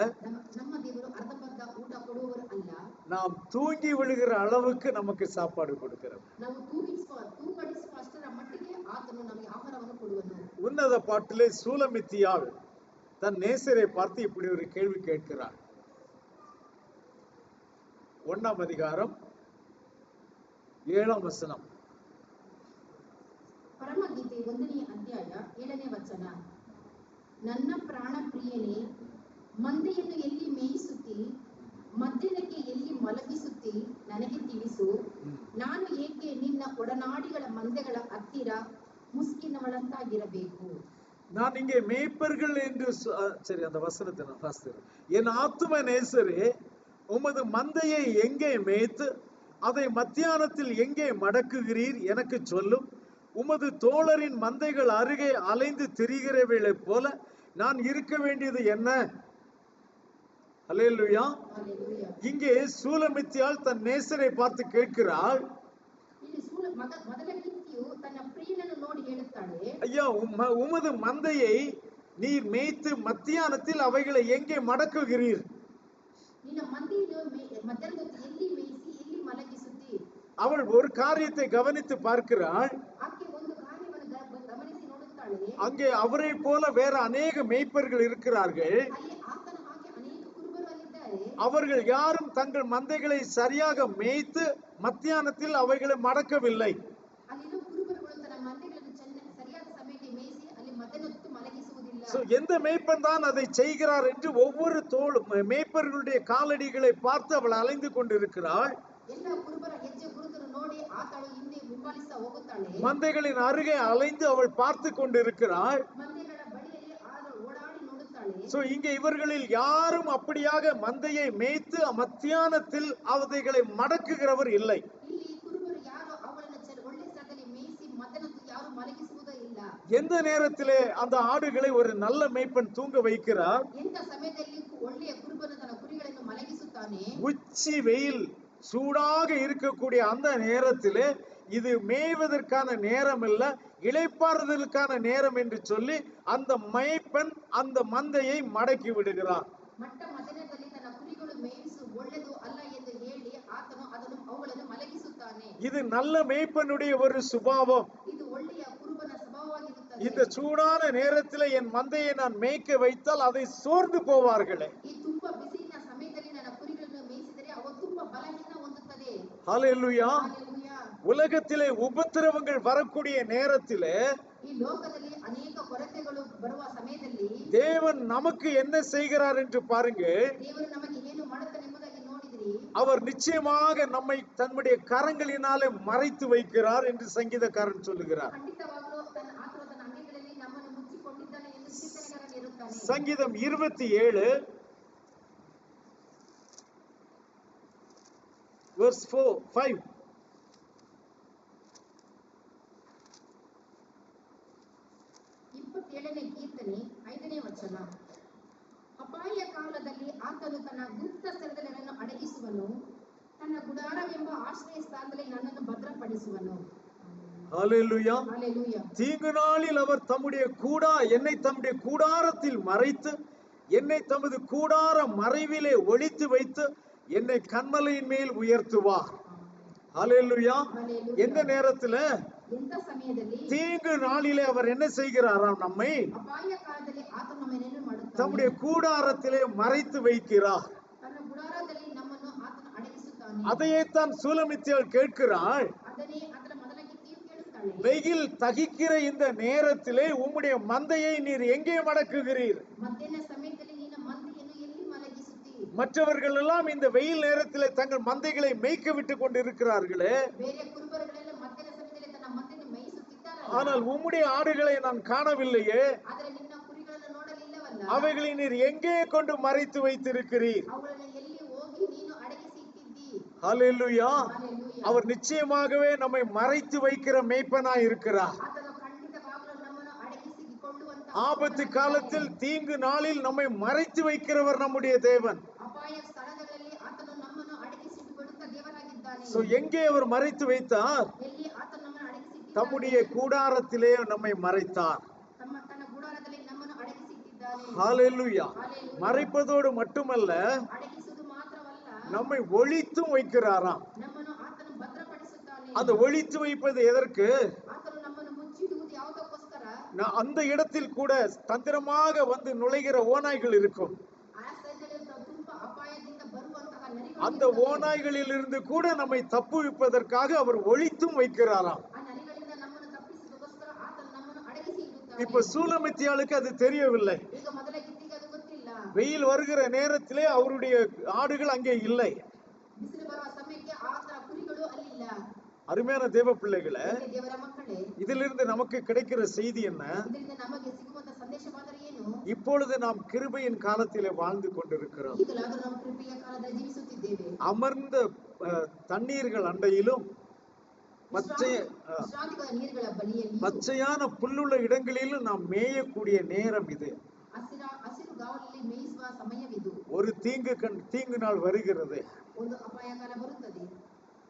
ನಮ್ಮ ದೇವರು ಅರ್ಧಪರ್ಧ ಊಟ ಕೊಡುವವರು ಅಲ್ಲ. நாம் தூங்கி விழுகிற அளவுக்கு நமக்கு சாப்பாடு கொடுக்கிறவர். ನಾವು ತೂಕಡಿಸುವ ಅಷ್ಟರ ಮಟ್ಟಿಗೆ ಆತನು ನಮಗೆ ಆಹಾರವನ್ನು ಕೊಡುವನು. உன்னத பாட்டிலே சூலமித்தியாள் தன் நேசரை பார்த்து இப்படி ஒரு கேள்வி கேட்கிறாள். 1ஆம் அதிகாரம் 7ஆம் வசனம். ಪರಮಗೀತೆ 1ನೇ ಅಧ್ಯಾಯ 7ನೇ ವಚನ. ನನ್ನ ಪ್ರಾಣ ಪ್ರಿಯನೇ, ಮಂದೆಯನ್ನು ಎಲ್ಲಿ ಮೇಯಿಸುತ್ತಿ, ಮಧ್ಯಾಹ್ನಕ್ಕೆ ಎಲ್ಲಿ ಮಲಗಿಸುತ್ತಿ ನನಗೆ ತಿಳಿಸು. ನಾನು ಏಕೆ ನಿನ್ನ ಒಡನಾಡಿಗಳ ಮಂದೆಗಳ ಹತ್ತಿರ ಮುಸ್ಕಿನವಳಂತಾಗಿರಬೇಕು? நான் இங்கே மேய்ப்பர்கள் என்று சரி, அந்த வசனத்தை நான் வாசிக்கிறேன். என் ஆத்தும நேசரே, உமது மந்தையை எங்கே மேய்த்து அதை மத்தியானத்தில் எங்கே மடக்குகிறீர் எனக்கு சொல்லும். உமது தோழரின் மந்தைகள் அருகே அலைந்து திரிகிறவளை போல நான் இருக்க வேண்டியது என்ன? அல்லேலூயா. Hallelujah. இங்கே சூலமித்தியாள் தன் நேசரை பார்த்து கேட்கிறாள், ಇಲ್ಲಿ ಮೊದಲ ಕಿತ್ತಿಯು ತನ್ನ ಪ್ರಿಯನನ್ನು ನೋಡಿ ಹೇಳುತ್ತಾಳೆ, ஐயா உமது மந்தையை நீர் மேய்த்து மத்தியானத்தில் அவைகளை எங்கே மடக்குகிறீர்? ನಿನ್ನ ಮಂದೆಯನ್ನು ಮಧ್ಯಾಹ್ನದ ಹೊತ್ತು ಎಲ್ಲಿ ಮೇಯಿಸಿ ಎಲ್ಲಿ ಮಲಗಿಸುತ್ತಿ? அவள் ஒரு காரியத்தை கவனித்து பார்க்கிறாள். ಆಕೆ ಒಂದು ಕಾರ್ಯವನ್ನು ಗಮನಿಸಿ ನೋಡುತ್ತಾಳೆ. அங்கே அவரை போல வேற அநேக மேய்ப்பர்கள் இருக்கிறார்கள். ಅಲ್ಲಿ ಆತನ ಹಾಗೆ ಅನೇಕ ಕುರುಬರು ಅಲ್ಲಿದ್ದಾರೆ. அவர்கள் யாரும் தங்கள் மந்தைகளை சரியாக மேய்த்து மத்தியானத்தில் அவைகளை மடக்கவில்லை. ಅಲ್ಲಿರುವ ಕುರುಬರುಗಳು ತನ್ನ ಮಂದೆಗಳನ್ನು ಸರಿಯಾದ ಸಮಯಕ್ಕೆ ಮೇಯಿಸಿ ಅಲ್ಲಿ ಮಧ್ಯಾಹ್ನ ಹೊತ್ತು ಮಲಗಿಸುವುದಿಲ್ಲ. எந்த மேய்ப்பன் தான் அதை செய்கிறார் என்று ஒவ்வொரு மேய்ப்பர்களுடைய காலடிகளை பார்த்து அவள் அலைந்து கொண்டிருக்கிறாள். ಎಲ್ಲ ಕುರುಬರ ಹೆಜ್ಜೆ ಗುರುತನ್ನು ನೋಡಿ ಆತಳು ಹಿಂದೆ ಹಿಂಬಾಲಿಸ್ತಾ ಹೋಗುತ್ತಾಳೆ. மந்தைகளின் அருகே அலைந்து அவள் பார்த்து கொண்டிருக்கிறாள். ಮಂದೆಗಳ ಬಳಿಯಲ್ಲಿ ಓಡಾಡಿ ನೋಡುತ್ತಾಳೆ. இங்கே இவர்களில் யாரும் அப்படியாக மந்தையை மேய்த்து மத்தியானத்தில் அவைகளை மடக்குகிறவர் இல்லை. ಇಲ್ಲಿ ಕುರುಬರು ಯಾರು ಅವಳನ್ನು ಒಳ್ಳೆ ಸ್ಥಳದಲ್ಲಿ ಮೇಯಿಸಿ ಮಧ್ಯಾಹ್ನ ಯಾರು ಮಲಗಿಸುವುದೇ ಇಲ್ಲ. எந்த நேரத்திலே அந்த ஆடுகளை ஒரு நல்ல மேய்ப்பன் தூங்க வைக்கிறார்? ಎಂತ ಸಮಯದಲ್ಲಿ ಒಳ್ಳೆಯ ಕುರುಬನು ತನ್ನ ಕುರಿಗಳನ್ನು ಮಲಗಿಸುತ್ತಾನೆ? உச்சி வெயில் சூடாக இருக்கக்கூடிய அந்த நேரத்திலே இது மேய்வதற்கான நேரம் இல்ல, இளைப்பாறுதலுக்கான நேரம் என்று சொல்லி அந்த மேய்ப்பன் அந்த மந்தையை மடக்கி விடுகிறார். ಮಟ್ಟ ಮಧ್ಯಾಹ್ನದಲ್ಲಿ ತನ್ನ ಕುರಿಗಳು ಮೇಯಿಸು ಒಳ್ಳೆದು ಅಲ್ಲ ಎಂದು ಹೇಳಿ ಆತನು ಅದನ್ನು ಅವುಗಳನ್ನು ಮಲಗಿಸುತ್ತಾನೆ. இது நல்ல மேய்ப்பனுடைய ஒரு சுபாவம். ಇದು ಒಳ್ಳೆಯ ಕುರುಬನ ಸ್ವಭಾವವಾಗಿರುತ್ತದೆ. இந்த சூடான நேரத்திலே என் மந்தையை நான் மேய்க்க வைத்தால் அதை சோர்ந்து போவார்களே. ಈ ತುಂಬಾ ಬಿಸಿಲಿನ ಸಮಯದಲ್ಲಿ ನನ್ನ ಕುರಿಗಳನ್ನು ಮೇಯಿಸಿದರೆ ಅವು ತುಂಬಾ ಬಲಹೀನ ಹೊಂದುತ್ತದೆ. ஹல்லேலூயா. ಹಲ್ಲೆಲೂಯಾ. உலகத்திலே உபத்திரவங்கள் வரக்கூடிய நேரத்திலே ಈ ಲೋಕದಲ್ಲಿ ಅನೇಕ ಕೊರತೆಗಳು ಬರುವ ಸಮಯದಲ್ಲಿ தேவன் நமக்கு என்ன செய்கிறார் என்று பாருங்க. ದೇವರು ನಮಗೆ ಏನು ಮಾಡುತ್ತಾನೆ ಎಂಬುದಾಗಿ ನೋಡಿದ್ರಿ. அவர் நிச்சயமாக நம்மை தன்னுடைய கரங்களினாலே மறைத்து வைக்கிறார் என்று சங்கீதக்காரன் சொல்லுகிறார். ಖಂಡಿತವಾಗಲೂ ಆತನು ತನ್ನ ಅಂಗೈಗಳಲ್ಲಿ ನಮ್ಮನ್ನು ಮುಚ್ಚಿಕೊಂಡಿದ್ದಾನೆ ಎಂದು ಕೀರ್ತನೆಗಾರನು ಹೇಳುತ್ತಾನೆ. சங்கீதம் 27 verse 5. 27ನೇ ಕೀರ್ತನೆ 5ನೇ ವಚನ. ಅಪಾಯ ಕಾಲದಲ್ಲಿ ಆತನು ತನ್ನ ಗುಪ್ತ ಸ್ಥಳದಲ್ಲಿ ನನ್ನನ್ನು ಅಡಗಿಸುವನು, ತನ್ನ ಗುಡಾರವೆಂಬ ಆಶ್ರಯ ಸ್ಥಾನದಲ್ಲಿ ನನ್ನನ್ನು ಭದ್ರಪಡಿಸುವನು. ஹல்லேலூயா. ஹல்லேலூயா. தீங்கு நாளில் அவர் என்னை தம்முடைய கூடாரத்தில் மறைத்து என்னை தமது கூடார மறைவிலே ஒளித்து வைத்து என்னை கன்மலையின் மேல் உயர்த்துவார். ஹல்லேலூயா. எந்த நேரத்துல? ಎಂತ ಸಮಯದಲ್ಲಿ? தீங்கு நாளிலே அவர் என்ன செய்கிறாராம்? நம்மை ಅಪಾಯ ಕಾಲದಲ್ಲಿ ಆತನು ನಮ್ಮನ್ನು ಏನು ಮಾಡುತ್ತಾನೆ? தம்முடைய கூடாரத்திலே மறைத்து வைக்கிறார். ತನ್ನ ಗುಡಾರದಲ್ಲಿ ನಮ್ಮನ್ನು ಆತನು ಅಡಗಿಸುತ್ತಾನೆ. அதையே தான் சூலமித்தியாள் கேட்கிறாள். ಅದನ್ನೇ ಅದರ ಮೊದಲ ಕಿತ್ತಿಯು ಕೇಳುತ್ತಾಳೆ. வெயில் தகிக்கிற இந்த நேரத்திலே உம்முடைய மந்தையை நீர் எங்கே மடக்குகிறீர்? ಮಧ್ಯಾಹ್ನ ಸಮಯದಲ್ಲಿ ನಿನ್ನ ಮಂದೆಯನ್ನು ಎಲ್ಲಿ ಮಲಗಿಸುತ್ತಿ? மற்றவர்கள் எல்லாம் இந்த வெயில் நேரத்திலே தங்கள் மந்தைகளை மேய்க்க விட்டு கொண்டிருக்கிறார்களே, ಬೇರೆ ಕುರುಬರುಗಳೆಲ್ಲ ಮಧ್ಯಾಹ್ನ ಸಮಯದಲ್ಲಿ ತನ್ನ ಮಂದೆಯನ್ನು ಮೇಯಿಸುತ್ತಿದ್ದಾರೆ. ஆனால் உம்முடைய ஆடுகளை நான் காணவில்லையே. ಆದರೆ ನಿನ್ನ ಕುರಿಗಳನ್ನು ನೋಡಲಿಲ್ಲವಲ್ಲ. அவைகளை நீர் எங்கே கொண்டு மறைத்து வைத்திருக்கிறீர்? ಅವುಗಳನ್ನು ಎಲ್ಲಿ ಹೋಗಿ ನೀನು ಅಡಗಿಸಿ ಇಟ್ಟಿದ್ದಿ? ஹல்லேலூயா. ಹಲ್ಲೆಲೂಯಾ. அவர் நிச்சயமாகவே நம்மை மறைத்து வைக்கிற மேய்ப்பனாய் இருக்கிறார். ಆತನು ಖಂಡಿತವಾಗಲೂ ನಮ್ಮನ್ನು ಅಡಗಿಸಿಕೊಳ್ಳುವಂತ ஆபத்து காலத்தில் தீங்கு நாளில் நம்மை மறைத்து வைக்கிறவர் நம்முடைய தேவன். ಅಪಾಯ ಸ್ಥಳಗಳಲ್ಲಿ ಆತನು ನಮ್ಮನ್ನು ಅಡಗಿಸಿಟ್ಟುಕೊಳ್ಳುತ್ತ ದೇವರಾಗಿದ್ದಾನೆ. எங்கே அவர் மறைத்து வைத்தார்? ಎಲ್ಲಿ ಆತನು ನಮ್ಮನ್ನು ಅಡಗಿಸಿಟ್ಟಿದ್ದಾನೆ? தம்முடைய கூடாரத்திலே நம்மை மறைத்தார். ತನ್ನ ಗುಡಾರದಲ್ಲಿ ನಮ್ಮನ್ನು ಅಡಗಿಸಿಟ್ಟಿದ್ದಾನೆ. ஹல்லேலூயா. ಹಲ್ಲೆಲೂಯಾ. மறைப்பதோடு மட்டுமல்ல, ಅಡಗಿಸುವುದು ಮಾತ್ರವಲ್ಲ, நம்மை ஒளித்தும் வைக்கிறாராம். ನಮ್ಮನ್ನು ಆತನು ಭದ್ರಪಡಿಸುತ್ತಾನೆ. அந்த ஒளித்து வைப்பது எதற்கு? ಆತನು ನಮ್ಮನ್ನು ಮುಚ್ಚಿಡುವುದು ಯಾವುದಕ್ಕೋಸ್ಕರ? அந்த இடத்தில் கூட தந்திரமாக வந்து நுழைகிற ஓநாய்கள் இருக்கும். ಆ ಸ್ಥಳದಲ್ಲಿ ತುಂಬಾ ಅಪಾಯದಿಂದ ಬರುವಂತಹ அந்த ನರಿಗಳು ஓநாய்களில் இருந்து கூட நம்மை தப்புவிப்பதற்காக அவர் ஒளித்தும் வைக்கிறாராம். ಆ ನರಿಗಳಿಂದ ನಮ್ಮನ್ನು ತಪ್ಪಿಸುವುದಕ್ಕೋಸ್ಕರ ಆತನು ನಮ್ಮನ್ನು ಅಡಗಿಸಿ ಇಡುತ್ತಾನೆ. இப்ப சூலமித்தியாளுக்கு அது தெரியவில்லை. ಈಗ ಮೊದಲ ಕಿತ್ತಿಗೆ ಅದು ಗೊತ್ತಿಲ್ಲ. வெயில் வருகிற நேரத்திலே அவருடைய ஆடுகள் அங்கே இல்லை. ಬಿಸಿಲು ಬರುವ ಸಮಯಕ್ಕೆ ಆತನ ಕುರಿಗಳು ಅಲ್ಲಿಲ್ಲ. அருமையான தேவ பிள்ளைகளே, ಏಕೆ ದೇವರ ಮಕ್ಕಳೇ, இதிலிருந்து நமக்கு கிடைக்கிற செய்தி என்ன? ಇದರಿಂದ ನಮಗೆ ಸಿಗುವಂತ ಸಂದೇಶವಾದರೆ ಏನು? இப்பொழுது நாம் கிருபையின் காலத்திலே வாழ்ந்து கொண்டிருக்கிறோம். ಈಗಲಾದರೂ ನಾವು ಕೃಪೆಯ ಕಾಲದಲ್ಲಿ ಜೀವಿಸುತ್ತಿದ್ದೇವೆ. அமர்ந்த தண்ணீர்கள் அண்டையிலும் ವಿಶ್ರಾಂತಿಗಳ ನೀರುಗಳ ಬಳಿಯಲ್ಲಿ பச்சையான புல்லுள்ள இடங்களிலும் நாம் மேயக்கூடிய நேரம் இது. ಹಸಿರು ಗಾವಲಲ್ಲಿ ಮೇಯಿಸುವ ಸಮಯವಿದು. ஒரு தீங்கு நாள் வருகிறது. ಒಂದು ಅಪಾಯಕಾಲ ಬರುತ್ತದೆ.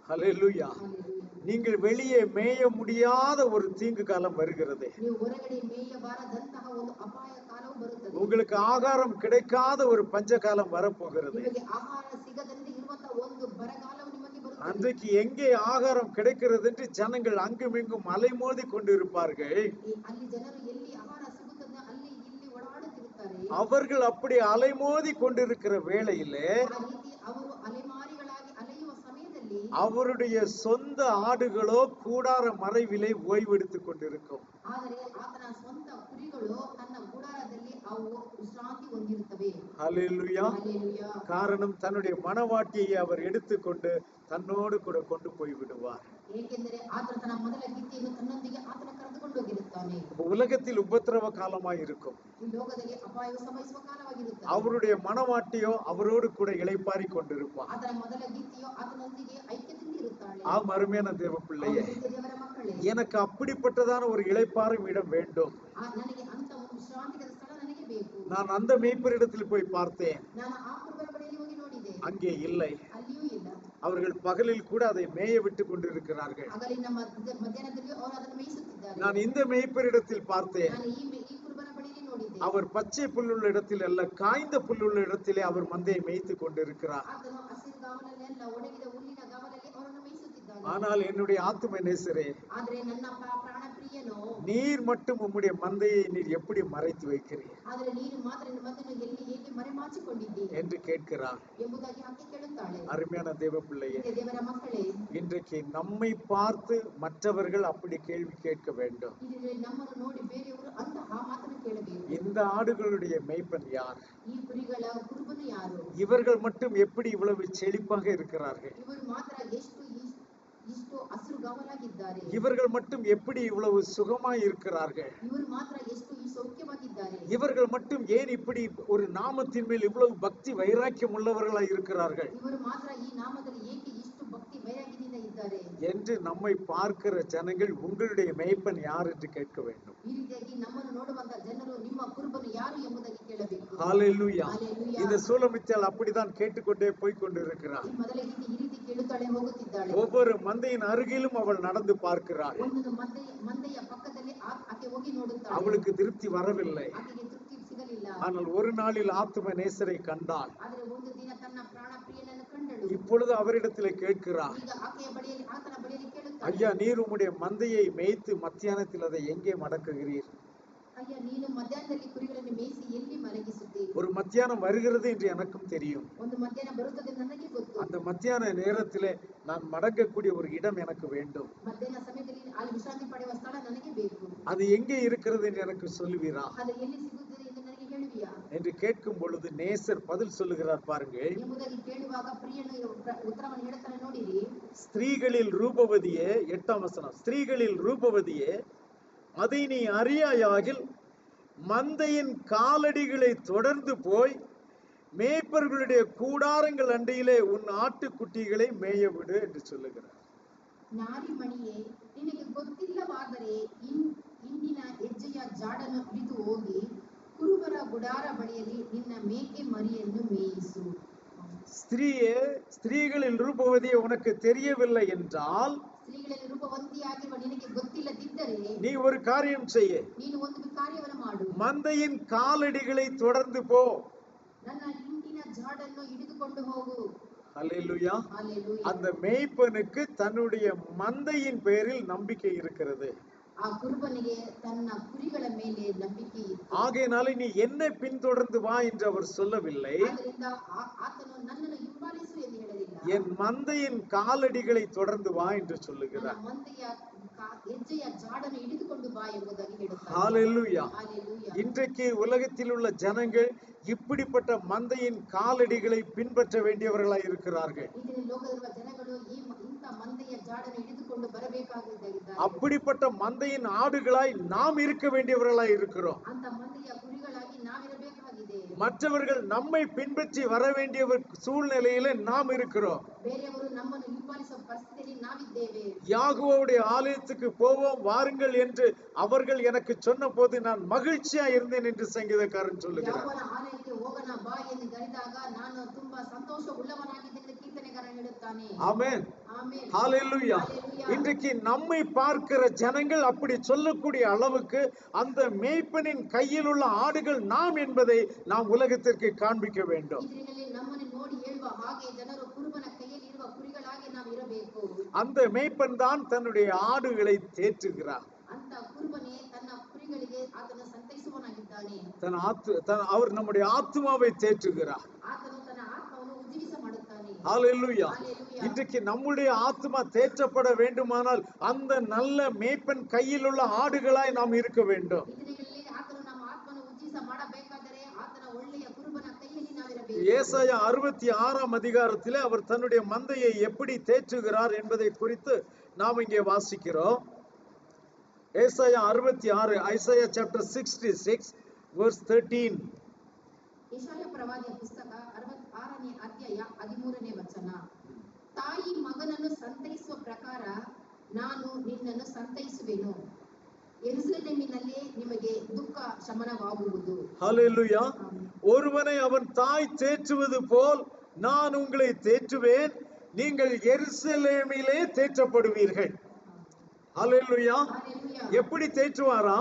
ஹல்லேலூயா. Hallelujah. நீங்கள் வெளியே மேய முடியாத ஒரு தீங்கு காலம் வருகிறது. ನೀವು ಹೊರಗಡೆ ಮೇಯಬಾರದಂತಹ ಒಂದು ಅಪಾಯ ಕಾಲವು ಬರುತ್ತದೆ. உங்களுக்கு ஆகாரம் கிடைக்காத ஒரு பஞ்ச காலம் வரப்போகிறது. ನಿಮಗೆ ಆಹಾರ ಸಿಗದಂತೆ ಇರುವಂತಹ ಒಂದು ಬರಗಾಲವು ನಿಮಗೆ ಬರುತ್ತದೆ. அன்றைக்கு எங்கே ஆகாரம் கிடைக்கிறது என்று ஜனங்கள் அங்குமிங்கும் அலைமோதி கொண்டிருப்பார்கள். ಅಲ್ಲಿ ಜನರು ಎಲ್ಲಿ ಆಹಾರ ಸಿಗುತ್ತದೆ ಅಲ್ಲಿ ಇಲ್ಲಿ ಓಡಾಡುತ್ತಿರುತ್ತಾರೆ. அவர்கள் அப்படி அலைமோதி கொண்டிருக்கிற வேளையிலே ಆ ರೀತಿ ಅವರು ಅಲೆಮಾರಿಗಳಾಗಿ ಅಲೆಯುವ ಸಮಯದಲ್ಲಿ அவருடைய சொந்த ஆடுகளோ கூடார மறைவிலே ஓய்வெடுத்துக் கொண்டிருக்கும். ಆದರೆ ಆತನ ಸ್ವಂತ ಕುರಿಗಳು ತನ್ನ ಗುಡಾರದಲ್ಲಿ ಅವು ವಿಶ್ರಾಂತಿ ಹೊಂದಿರುತ್ತವೆ. ஹல்லேலூயா. ಹಲ್ಲೆಲೂಯಾ. காரணம் தன்னுடைய மனவாட்டியை அவர் எடுத்துக்கொண்டு தன்னோடு கூட கொண்டு போய் விடுவார். ಏಕೆಂದರೆ ಆತನು ತನ್ನ ಮೊದಲ ಗೀತೆಯನ್ನು ತನ್ನೊಂದಿಗೆ ಆತನ ಕರೆದುಕೊಂಡು ಹೋಗಿರುತ್ತಾನೆ. உலகத்தில் உபத்திரவ காலமாய் இருக்கும். ಈ ಲೋಕದಲ್ಲಿ ಅಪಾಯವು ಸಂಭವಿಸುವ ಕಾಲವಾಗಿರುತ್ತದೆ. அவருடைய மனவாட்டியோ அவரோடு கூட இளைப்பாரி கொண்டிருப்பார். ಆತನ ಮೊದಲ ಗೀತೆಯು ಆತನೊಂದಿಗೆ ಐಕ್ಯದಿಂದ ಇರುತ್ತಾಳೆ. அருமையான தேவ பிள்ளையே, ದೇವರ ಮಕ್ಕಳೇ, எனக்கு அப்படிப்பட்டதான ஒரு இளைப்பாறும் இடம் வேண்டும். ನನಗೆ ಅಂತ ಒಂದು ವಿಶ್ರಾಂತಿಗಳ ಸ್ಥಳ ನನಗೆ ಬೇಕು. நான் அந்த மேய்ப்பரிடத்தில் போய் பார்த்தேன். ನಾನು ಆ ಕುರುಬರ ಬಳಿಯಲ್ಲಿ ಹೋಗಿ ನೋಡಿದೆ. அங்கே இல்லை. ಅಲ್ಲಿಯೂ ಇಲ್ಲ. அவர்கள் பகலில் கூட அதை மேய விட்டு கொண்டிருக்கிறார்கள். ಹಗಲಿನ ಮಧ್ಯಾಹ್ನದಲ್ಲಿಯೂ ಅವರು ಅದನ್ನು ಮೇಯಿಸುತ್ತಿದ್ದಾರೆ. நான் இந்த மேய்ப்பரிடத்தில் பார்த்தேன். ನಾನು ಈ ಕುರುಬರ ಬಳಿಯಲ್ಲಿ ನೋಡಿದೆ. அவர் பச்சை புல்லுள்ள இடத்தில் அல்ல, காய்ந்த புல்லுள்ள இடத்திலே அவர் மந்தையை மேய்த்து கொண்டிருக்கிறார். ಆತನು ಹಸಿರು ಗಾವಲಲ್ಲಿ ಅಲ್ಲ, ಒಣಗಿದ ಹುಲ್ಲಿನ ಗಾವಲಲ್ಲಿ ಅವರನ್ನು ಮೇಯಿಸುತ್ತಿದ್ದಾನೆ. ஆனால் என்னுடைய ஆத்தும நேசரே, ಆದರೆ ನನ್ನ ಪ್ರಾಣ ಪ್ರಿಯನು, நீர் மட்டும் உம்முடைய மந்தையை நீர் எப்படி மறைத்து வைக்கிறீர் ಆದರೆ ನೀನು ಮಾತ್ರ ನಿಮ್ಮದನ್ನು ಎಲ್ಲಿ ಹೇಗೆ ಮರೆಮಾಚಿಕೊಂಡಿದ್ದೀರಿ என்று கேட்கிறார். ಎಂಬುದಾಗಿ ಆಕೆ ಕೇಳುತ್ತಾಳೆ. அருமையான தேவ பிள்ளையே, ದೇವರ ಮಕ್ಕಳೇ, இன்றைக்கு நம்மை பார்த்து மற்றவர்கள் அப்படி கேள்வி கேட்க வேண்டும். ಇದರಲ್ಲಿ ನಮ್ಮನ್ನು ನೋಡಿ ಬೇರೆಯವರು ಅಂತಹ ಮಾತನ್ನು ಕೇಳಬೇಕು. இந்த ஆடுகளுடைய மேய்ப்பன் யார்? ಈ ಕುರಿಗಳ ಕುರುಬನು ಯಾರು? இவர்கள் மட்டும் எப்படி இவ்வளவு செழிப்பாக இருக்கிறார்கள்? ಇವರು ಮಾತ್ರ ಇಷ್ಟು ಹಸಿರು ಗಾವಲಾಗಿದ್ದಾರೆ. இவர்கள் மட்டும் எப்படி இவ்வளவு சுகமாய் இருக்கிறார்கள்? ಇವರು ಮಾತ್ರ ಎಷ್ಟು ಈ ಸೌಖ್ಯವಾಗಿದ್ದಾರೆ. இவர்கள் மட்டும் ஏன் இப்படி ஒரு நாமத்தின் மேல் இவ்வளவு பக்தி வைராக்கியம் உள்ளவர்களாய் இருக்கிறார்கள் ಇವರು ಮಾತ್ರ ಈ ನಾಮದಲ್ಲಿ ಏಕೆ ಇಷ್ಟು ಭಕ್ತಿ ವೈರಾಗ್ಯದಿಂದ ಇದ್ದಾರೆ என்று நம்மை பார்க்கிற ஜனங்கள் உங்களுடைய மேய்ப்பன் யார் என்று கேட்க வேண்டும். ಈ ರೀತಿಯಾಗಿ ನಮ್ಮನ್ನು ನೋಡುವಂತ ಜನರು ನಿಮ್ಮ ಕುರುಬನು ಯಾರು ಎಂಬುದಾಗಿ ಕೇಳಬೇಕು. ஹல்லேலூயா. ஹல்லேலூயா. இந்த சூலமித்தாள் அப்படிதான் கேட்டுக்கொண்டே போய் கொண்டிருக்கிறார். ಈ ಮೊದಲ ಗೀತೆ ಈ ರೀತಿ ಕೇಳುತ್ತಾಳೆ, ಹೋಗುತ್ತಿದ್ದಾಳೆ. ஒவ்வொரு மந்தையின் அருகிலும் அவள் நடந்து பார்க்கிறாள். ಒಂದೊಂದು ಮಂದೆಯ ಪಕ್ಕದಲ್ಲಿ ಆಕೆ ಹೋಗಿ ನೋಡುತ್ತಾಳೆ. அவளுக்கு திருப்தி வரவில்லை. ಆಕೆಗೆ ತೃಪ್ತಿ ಸಿಗಲಿಲ್ಲ. ஆனால் ஒரு நாளில் ஆத்தும நேசரை கண்டாள். ಆದರೆ ಒಂದು ದಿನ ತನ್ನ ಪ್ರಾಣ ಪ್ರಿಯನನ್ನು ಕಂಡಳು. இப்பொழுது அவரிடத்திலே கேட்கிறார், ಈಗ ಆಕೆಯ ಬಳಿಯಲ್ಲಿ ಆತನ ಬಳಿಯಲ್ಲಿ ಕೇಳುತ್ತಾಳೆ, ஐயா, நீர் உம்முடைய மந்தையை மேய்த்து மத்தியானத்தில் அதை எங்கே மடக்குகிறீர்? ಅಯ್ಯ, ನೀನು ಮಧ್ಯಾಹ್ನದಲ್ಲಿ ಕುರಿಗಳನ್ನು ಮೇಯಿಸಿ ಎಲ್ಲಿ ಮಲಗಿಸುತ್ತೀರಿ? ஒரு மத்தியானம் வருகிறது என்று எனக்கும் தெரியும். ಒಂದು ಮಧ್ಯಾಹ್ನ ಬರುತ್ತದೆ ನನಗೆ ಗೊತ್ತು. அந்த மத்தியான நேரத்திலே நான் மடங்கக்கூடிய ஒரு இடம் எனக்கு வேண்டும். ಮಧ್ಯಾಹ್ನ ಸಮಯದಲ್ಲಿ ಅಲ್ಲಿ ವಿಶ್ರಾಂತಿ ಪಡೆಯುವ ಸ್ಥಳ ನನಗೆ ಬೇಕು. அது எங்கே இருக்கிறது என்று எனக்கு சொல்லுவீரா ಅದು ಎಲ್ಲಿ ಸಿಗುತ್ತದೆ ಎಂದು ನನಗೆ ಹೇಳುವಿಯಾ என்று கேட்கும் பொழுது நேசர் பதில் சொல்லுகிறார். பாருங்கள், ಎಂಬುದಾಗಿ ಕೇಳುವಾಗ ಪ್ರಿಯನು ಉತ್ತರವನ್ನು ಹೇಳುತ್ತಾನೆ, ನೋಡಿರಿ. ஸ்திரீகளில் ரூபவதியே, 8ஆம் வசனம், ஸ்திரீகளில் ரூபவதியே, அதை நீ அறியாயாகில் மந்தையின் காலடிகளை தொடர்ந்து போய் மேய்ப்பர்களுடைய கூடாரங்கள் அண்டையிலே உன் ஆட்டுக்குட்டிகளை மேய விடு என்று சொல்லுகிறார். ನಾರಿಮಣಿಯೇ, ನಿನಗೆ ಗೊತ್ತಿಲ್ಲವಾದರೆ ಇಂದಿನ ಹೆಜ್ಜೆಯ ಜಾಡನ್ನು ಹಿಡಿದು ಹೋಗಿ ಕುರುಬರ ಗುಡಾರ ಬಳಿಯಲ್ಲಿ ನಿನ್ನ ಮೇಕೆ ಮರಿಯನ್ನು ಮೇಯಿಸು. ஸ்திரீயே, ஸ்திரீகளில் ரூபவதியே, உனக்கு தெரியவில்லை என்றால், ಸ್ತ್ರೀಗಳಲ್ಲಿ ರೂಪವಂತಿಯಾಗಿರುವ ನಿನಗೆ ಗೊತ್ತಿಲ್ಲದಿದ್ದರೆ நீ ஒரு காரியம் செய்ய, ನೀನು ಒಂದು ಕಾರ್ಯವನ್ನು ಮಾಡು. மந்தையின் காலடிகளை தொடர்ந்து போ. ನನ್ನ ಹಿಂಡಿನ ಜಾಡನ್ನು ಹಿಡಿದುಕೊಂಡು ಹೋಗು. அல்லேலூயா. ಹಲ್ಲೆಲೂಯಾ. அந்த மேய்ப்பனுக்கு தன்னுடைய மந்தையின் பேரில் நம்பிக்கை இருக்கிறது. ಆ ಕುರುಬನಿಗೆ ತನ್ನ ಕುರಿಗಳ ಮೇಲೆ ನಂಬಿಕೆ ಇತ್ತು. ஆகையினாலே நீ என்னை பின்தொடர்ந்து வா என்று அவர் சொல்லவில்லை. ಆದ್ದರಿಂದ ಆತನು ನನ್ನನ್ನು ಹಿಂಬಾಲಿಸು ಎಂದು ಹೇಳಲಿಲ್ಲ. என் மந்தையின் காலடிகளை தொடர்ந்து வா என்று சொல்லுகிறார். ನನ್ನ ಮಂದೆಯ ಹೆಜ್ಜೆಯ ಜಾಡನ್ನು ಹಿಡಿದುಕೊಂಡು ಬಾ ಎಂಬುದಾಗಿ ಹೇಳುತ್ತಾರೆ. ஹல்லேலூயா. ಹಲ್ಲೆಲೂಯಾ. இன்றைக்கு உலகத்தில் உள்ள ஜனங்கள் இப்படிப்பட்ட மந்தையின் காலடிகளை பின்பற்ற வேண்டியவர்களாய் இருக்கிறார்கள். ಇದರಲ್ಲಿ ಲೋಕದಲ್ಲಿರುವ ಜನಗಳು ಇಂಥ ಮಂದೆಯ ಜಾಡನ್ನು ಹಿಡಿದುಕೊಂಡು ಬರಬೇಕಾಗಿದ್ದಾರೆ. அப்படிப்பட்ட மந்தையின் ஆடுகளாய் நாம் இருக்க வேண்டியவர்களாய் இருக்கிறோம். ಅಂತ ಮಂದೆಯ ಕುರಿಗಳಾಗಿ ನಾವಿರಬೇಕಾಗಿದೆ. மற்றவர்கள் நம்மை பின்பற்றி வர வேண்டிய சூழ்நிலையில நாம் இருக்கிறோம். ಬೇರೆಯವರು ನಮ್ಮನ್ನು ಹಿಂಬಾಲಿಸುವ ಪರಿಸ್ಥಿತಿಯಲ್ಲಿ ನಾವಿದ್ದೇವೆ. யாகோவுடைய ஆலயத்துக்கு போவோம் வாருங்கள் என்று அவர்கள் எனக்கு சொன்ன போது நான் மகிழ்ச்சியா இருந்தேன் என்று சங்கீதக்காரன் சொல்லுகிறார். ಯಾವನ ಆಲಯಕ್ಕೆ ಹೋಗೋಣ ಬಾ ಎಂದು ಕರೆದಾಗ ನಾನು ಸಂತೋಷ ಉಳ್ಳವನಾಗಿದ್ದ ಕೀರ್ತನೆಗಾರ ಹೇಳುತ್ತಾನೆ. ஆமென். ಆಮೆನ್. ஹalleluya. ஹalleluya. இன்றைக்கு நம்மை பார்க்கிற ஜனங்கள் அப்படி சொல்லக்கூடிய அளவுக்கு அந்த மேய்ப்பனின் கையில் உள்ள ஆடுகள் நாம் என்பதை நாம் உலகத்திற்கு காண்பிக்க வேண்டும். ಇದರಲ್ಲಿ ನಮ್ಮನ್ನು ನೋಡಿ ಹೇಳುವ ಹಾಗೆ ಜನರು ಕುರುಬನ ಕೈಯಲ್ಲಿ ಇರುವ ಕುರಿಗಳಾಗಿ ನಾವು ಇರಬೇಕು. அந்த மேய்ப்பன் தான் தன்னுடைய ஆடுகளை தேற்றுகிறார். ಅಂತ ಕುರುಬನೇ ತನ್ನ ಕುರಿಗಳಿಗೆ ಆತನು ಸಂತೈಸುವನಾಗಿದ್ದಾನೆ. அவர் நம்முடைய ஆத்துமாவை தேற்றுகிறார். ಆತನು ತನ್ನ ಆತ್ಮವನ್ನು ಉಜ್ಜೀವಿಸ ಮಾಡುತ್ತಾನೆ. ஹalleluya. ஹalleluya. இன்றைக்கு நம்முடைய ஆத்மா தேற்றப்பட வேண்டுமானால் அந்த நல்ல மேய்ப்பன் கையில் உள்ள ஆடுகளாய் நாம் இருக்க வேண்டும். ಇದರಲ್ಲಿ ಆತನು ನಮ್ಮ ಆತ್ಮವನ್ನು ಉಜ್ಜೀವಿಸ ಮಾಡಬೇಕಾದರೆ ಆತನ ಒಳ್ಳೆಯ ಕುರುಬನ ಕೈಯಲ್ಲಿ ನಾವಿರಬೇಕು. ஏசாயா 66ஆம் அதிகாரத்திலே அவர் தன்னுடைய மந்தையை எப்படி தேற்றுகிறார் என்பதை குறித்து நாம் இங்கே வாசிக்கிறோம். ஏசாயா 66, ஐசாயா சாப்டர் 66 verse 13. ಯೆಶಾಯ ಪ್ರವಾದಿಯ ಪುಸ್ತಕ 66ನೇ ಅಧ್ಯಾಯ 13ನೇ ವಚನ. ತಾಯಿ ಮಗನನ್ನು ಸಂತೈಸುವ ಪ್ರಕಾರ ನಾನು ನಿನ್ನನ್ನು ಸಂತೈಸುವೆನು. ಯೆರೂಸಲೇಮಿನಲ್ಲಿ ನಿಮಗೆ ದುಃಖ ಶಮನವಾಗುವುದು. ஹalleluya. ஒருவனை அவன் தாய் தேற்றுவது போல் நான் உங்களை தேற்றுவேன், நீங்கள் எருசலேமிலே தேற்றப்படுவீர்கள். ஹalleluya. ஹalleluya. எப்படி தேற்றுவாரா?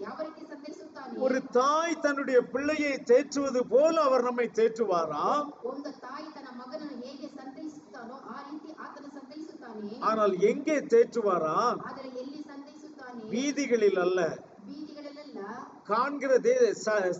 ಯಾವ ರೀತಿ ಸಂತೈಸುತ್ತಾನೆ? ஒரு தாய் தன்னுடைய பிள்ளையை தேற்றுவது போல அவர் நம்மை தேற்றுவாரா? ಒಂದು ತಾಯಿ ತನ್ನ ಮಗನನ್ನು ಹೇಗೆ ಸಂತೈಸುತ್ತಾನೋ ಆ ರೀತಿ ಆತನ ಸಂತೈಸುತ್ತಾನೆ. ஆனால் எங்கே தேற்றுவாரா? ಆದರೆ ಎಲ್ಲಿ ಸಂತೈಸುತ್ತಾನೆ? வீதிகளில் அல்ல, ಬೀದಿಗಳಲ್ಲ, காண்கிற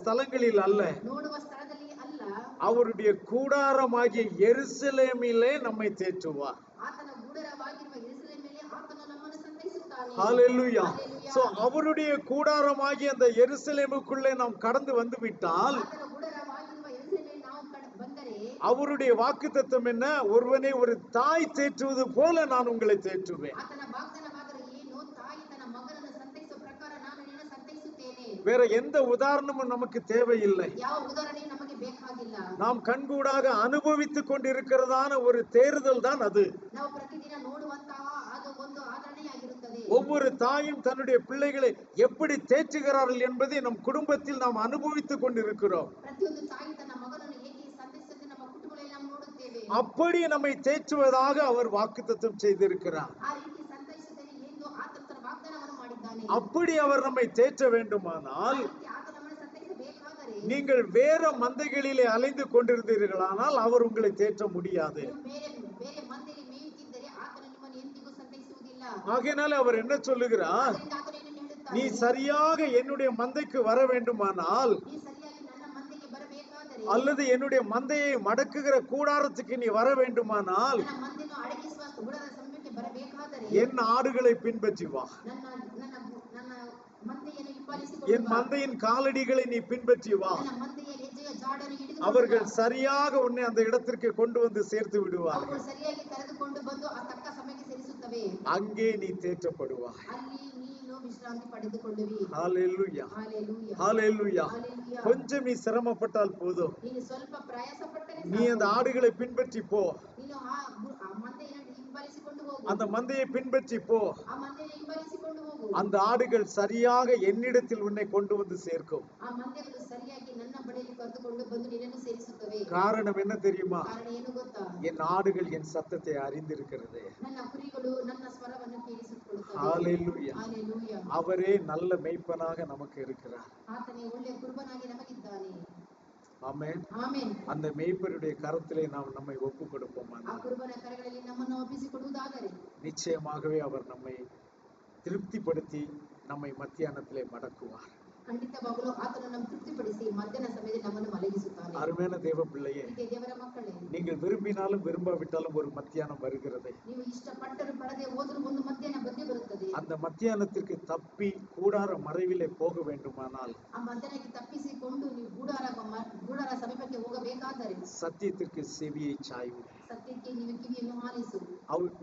ஸ்தலங்களில் அல்ல, ನೋಡುವ ಸ್ಥಳದಲ್ಲಿ ಅಲ್ಲ, அவருடைய கூடாரமாகிய எருசலேமிலே நம்மை தேற்றுவார். ಆತನ ಗುಡಾರವಾಗಿರುವ ಯೆರೂಸಲೇಮಿನಲ್ಲಿ ಆತನು ನಮ್ಮನ್ನು ಸಂತೈಸುತ್ತಾನೆ. ஹalleluya. ஹalleluya. சோ அவருடைய கூடாரமாகிய அந்த எருசலேமுக்குள்ளே நாம் கடந்து வந்து விட்டால் ಆತನ ಗುಡಾರವಾಗಿರುವ ಯೆರೂಸಲೇಮಿನಲ್ಲಿ ನಾವು ಬಂದರೆ அவருடைய வாக்குத்தத்தம் என்ன? ஒருவனை ஒரு தாய் தேற்றுவது போல நான் உங்களை தேற்றுவேன். ಆತನ ವಾಗ್ದಾನವಾದರೆ ಏನು? ತಾಯಿ ತನ್ನ ಮಗನನ್ನು ಸಂತೈಸುವ ಪ್ರಕಾರ ನಾನು ನಿನ್ನನ್ನು ಸಂತೈಸುತ್ತೇನೆ. வேற எந்த உதாரணமும் நமக்கு தேவையில்லை. ಯಾವ ಉದಾಹರಣೆಯೂ ನಮಗೆ ಬೇಕಾಗಿಲ್ಲ. நாம் கண்கூடாக அனுபவித்துக் கொண்டிருக்கிறதான ஒரு தேறுதல் தான் அது. ನಾವು ಪ್ರತಿದಿನ ನೋಡುವಂತಹ ಅದು ಒಂದು ಆಚರಣೆಯಾಗಿರುತ್ತದೆ. ஒவ்வொரு தாயும் தன்னுடைய பிள்ளைகளை எப்படி தேற்றுகிறார்கள் என்பதை நம் குடும்பத்தில் நாம் அனுபவித்துக் கொண்டிருக்கிறோம். ಪ್ರತಿಯೊಂದು ತಾಯಿ ತನ್ನ ಮಗನನ್ನು ಹೇಗೆ ಸಂತೈಸುತ್ತದೆ ನಮ್ಮ ಕುಟುಂಬಗಳಲ್ಲಿ ನಾವು ನೋಡುತ್ತೇವೆ. அப்படி நம்மை தேற்றுவதாக அவர் வாக்குத்தத்தம் செய்திருக்கிறார். ಆ ರೀತಿ ಸಂತೈಸುತ್ತೇನೆ ಎಂದು ಆತನ ತನ್ನ ವಾಗ್ದಾನವನ್ನು ಮಾಡಿದ್ದಾನೆ. அப்படி அவர் நம்மை தேற்ற வேண்டுமானால் ಆ ರೀತಿ ಆತ ನಮ್ಮನ್ನು ಸಂತೈಸಬೇಕಾದರೆ நீங்கள் வேற மந்தைகளிலே அலைந்து கொண்டிருந்தீர்களானால் அவர் உங்களை தேற்ற முடியாது. ನೀವು ಬೇರೆ ಮಂದಿಯಲ್ಲಿ ಮೇಯುತ್ತಿದ್ದರೆ ಆತನು ನಿಮ್ಮನ್ನು ಎಂದಿಗೂ ಸಂತೈಸುವುದಿಲ್ಲ. ஆகையினால அவர் என்ன சொல்லுகிறார்? ಅದರಿಂದ ಆತನು ಏನನ್ನು ಹೇಳುತ್ತಾನೆ? நீ சரியாக என்னுடைய மந்தைக்கு வர வேண்டுமானால் ನೀ ಸರಿಯಾಗಿ ನನ್ನ ಮಂದಿಗೆ ಬರಬೇಕಾದರೆ அல்லது என்னுடைய மந்தையை மடக்குகிற கூடாரத்துக்கு நீ வர வேண்டுமானால் ನನ್ನ ಮಂದಿಯನ್ನು ಅಡಗಿಸುವ ಗುಡಾರದ ಸಮೀಪಕ್ಕೆ ಬರಬೇಕಾದರೆ என் ஆடுகளை பின்பற்றி வா. ನನ್ನ ನನ್ನ ನನ್ನ ಮಂದೆಯನ್ನು ಹಿಂಬಾಲಿಸಿಕೊಂಡು என் ಬಾ. மந்தையின் காலடிகளை நீ பின்பற்றி வா. ನನ್ನ ಮಂದೆಯ ಹೆಜ್ಜೆಯ ಜಾಡನ್ನು ಹಿಡಿದು அவர்கள் சரியாக உன்னை அந்த இடத்திற்கு கொண்டு வந்து சேர்த்து விடுவார்கள். ಅವುಗಳು ಸರಿಯಾಗಿ ಕರೆದುಕೊಂಡು ಬಂದು ಆ ತಕ್ಕ ಸಮಯಕ್ಕೆ ಸೇರಿಸುತ್ತವೆ. அங்கே நீ தேற்றப்படுவாய். ಅಲ್ಲಿ ನೀನು ವಿಶ್ರಾಂತಿ ಪಡೆದುಕೊಳ್ಳುವಿ. ஹalleluya. ஹalleluya. ஹalleluya. ஹalleluya. கொஞ்சம் நீ சிரமப்பட்டால் போதும், ನೀನು ಸ್ವಲ್ಪ ಪ್ರಯಾಸ ಪಟ್ಟರೆ நீ அந்த ஆடுகளை பின்பற்றி போ. ನೀನು ಆ ಮಂದೆಯನ್ನು ಹಿಂಬಾಲಿಸಿಕೊಂಡು ಹೋಗು. அந்த மந்தையை பின்பற்றி போ. ಆ ಮಂದೆಯನ್ನು ಹಿಂಬಾಲಿಸಿಕೊಂಡು ಹೋಗು. அந்த ஆடுகள் சரியாக என்னிடத்தில் உன்னை கொண்டு வந்து சேர்க்கும். ಆ ಮಂದೆಗಳು ಸರಿಯಾಗಿ ನನ್ನ ಬಳಿಯಲ್ಲಿ ಕರೆದುಕೊಂಡು ಬಂದು ನಿನ್ನನ್ನು ಸೇರಿಸುತ್ತವೆ. காரணம் என்ன தெரியுமா? ಕಾರಣ ಏನು ಗೊತ್ತಾ? என் ஆடுகள் என் சத்தத்தை அறிந்திருக்கிறது. ನನ್ನ ಕುರಿಗಳು ನನ್ನ ಸ್ವರವನ್ನು ಕೇಳಿಸಿಕೊಳ್ಳುತ್ತವೆ. ஹalleluya. ஹalleluya. அவரே நல்ல மேய்ப்பனாக நமக்கு இருக்கிறார். ಆತನೇ ಒಳ್ಳೆಯ ಕುರುಬನಾಗಿ ನಮಗಿದ್ದಾನೆ. ஆமென். ಆಮೆನ್. அந்த மேய்ப்பருடைய கரத்திலே நாம் நம்மை ஒப்பு ಆ கொடுப்போமானால் ಕುರುಬನ ಕರಗಳಲ್ಲಿ ನಮ್ಮನ್ನು ಒಪ್ಪಿಸಿಕೊಡುವುದಾದರೆ நிச்சயமாகவே அவர் நம்மை திருப்திப்படுத்தி நம்மை மத்தியானத்திலே மடக்குவார். ಖಂಡಿತವಾಗಲೂ ಆತನು ನಮ್ಮ ತೃಪ್ತಿಪಡಿಸಿ ಮಧ್ಯಾಹ್ನ ಸಮಯದಲ್ಲಿ ನಮ್ಮನ್ನು ಮಲಗಿಸುತ್ತಾನೆ. அருமையான தேவ பிள்ளையே, ಹೀಗೆ ದೇವರ ಮಕ್ಕಳೇ, நீங்கள் விரும்பினாலும் விரும்பாவிட்டாலும் ஒரு மத்தியானம் வருகிறது. ನೀವು ಇಷ್ಟಪಟ್ಟರೂ ಪಡದೆ ಹೋದರೂ ಒಂದು ಮಧ್ಯಾಹ್ನ ಬಂದೇ ಬರುತ್ತದೆ. அந்த மத்தியானத்திற்கு தப்பி கூடார மறைவிலே போக வேண்டுமானால் ಆ ಮಧ್ಯಾಹ್ನಕ್ಕೆ ತಪ್ಪಿಸಿಕೊಂಡು ನೀವು ಗೂಡಾರ ಸಮೀಪಕ್ಕೆ ಹೋಗಬೇಕಾದರೆ சத்தியத்திற்கு செவியை சாய்வு. ಸತ್ಯಕ್ಕೆ ನೀವು ಕಿವಿಯನ್ನು ಆಲಿಸು.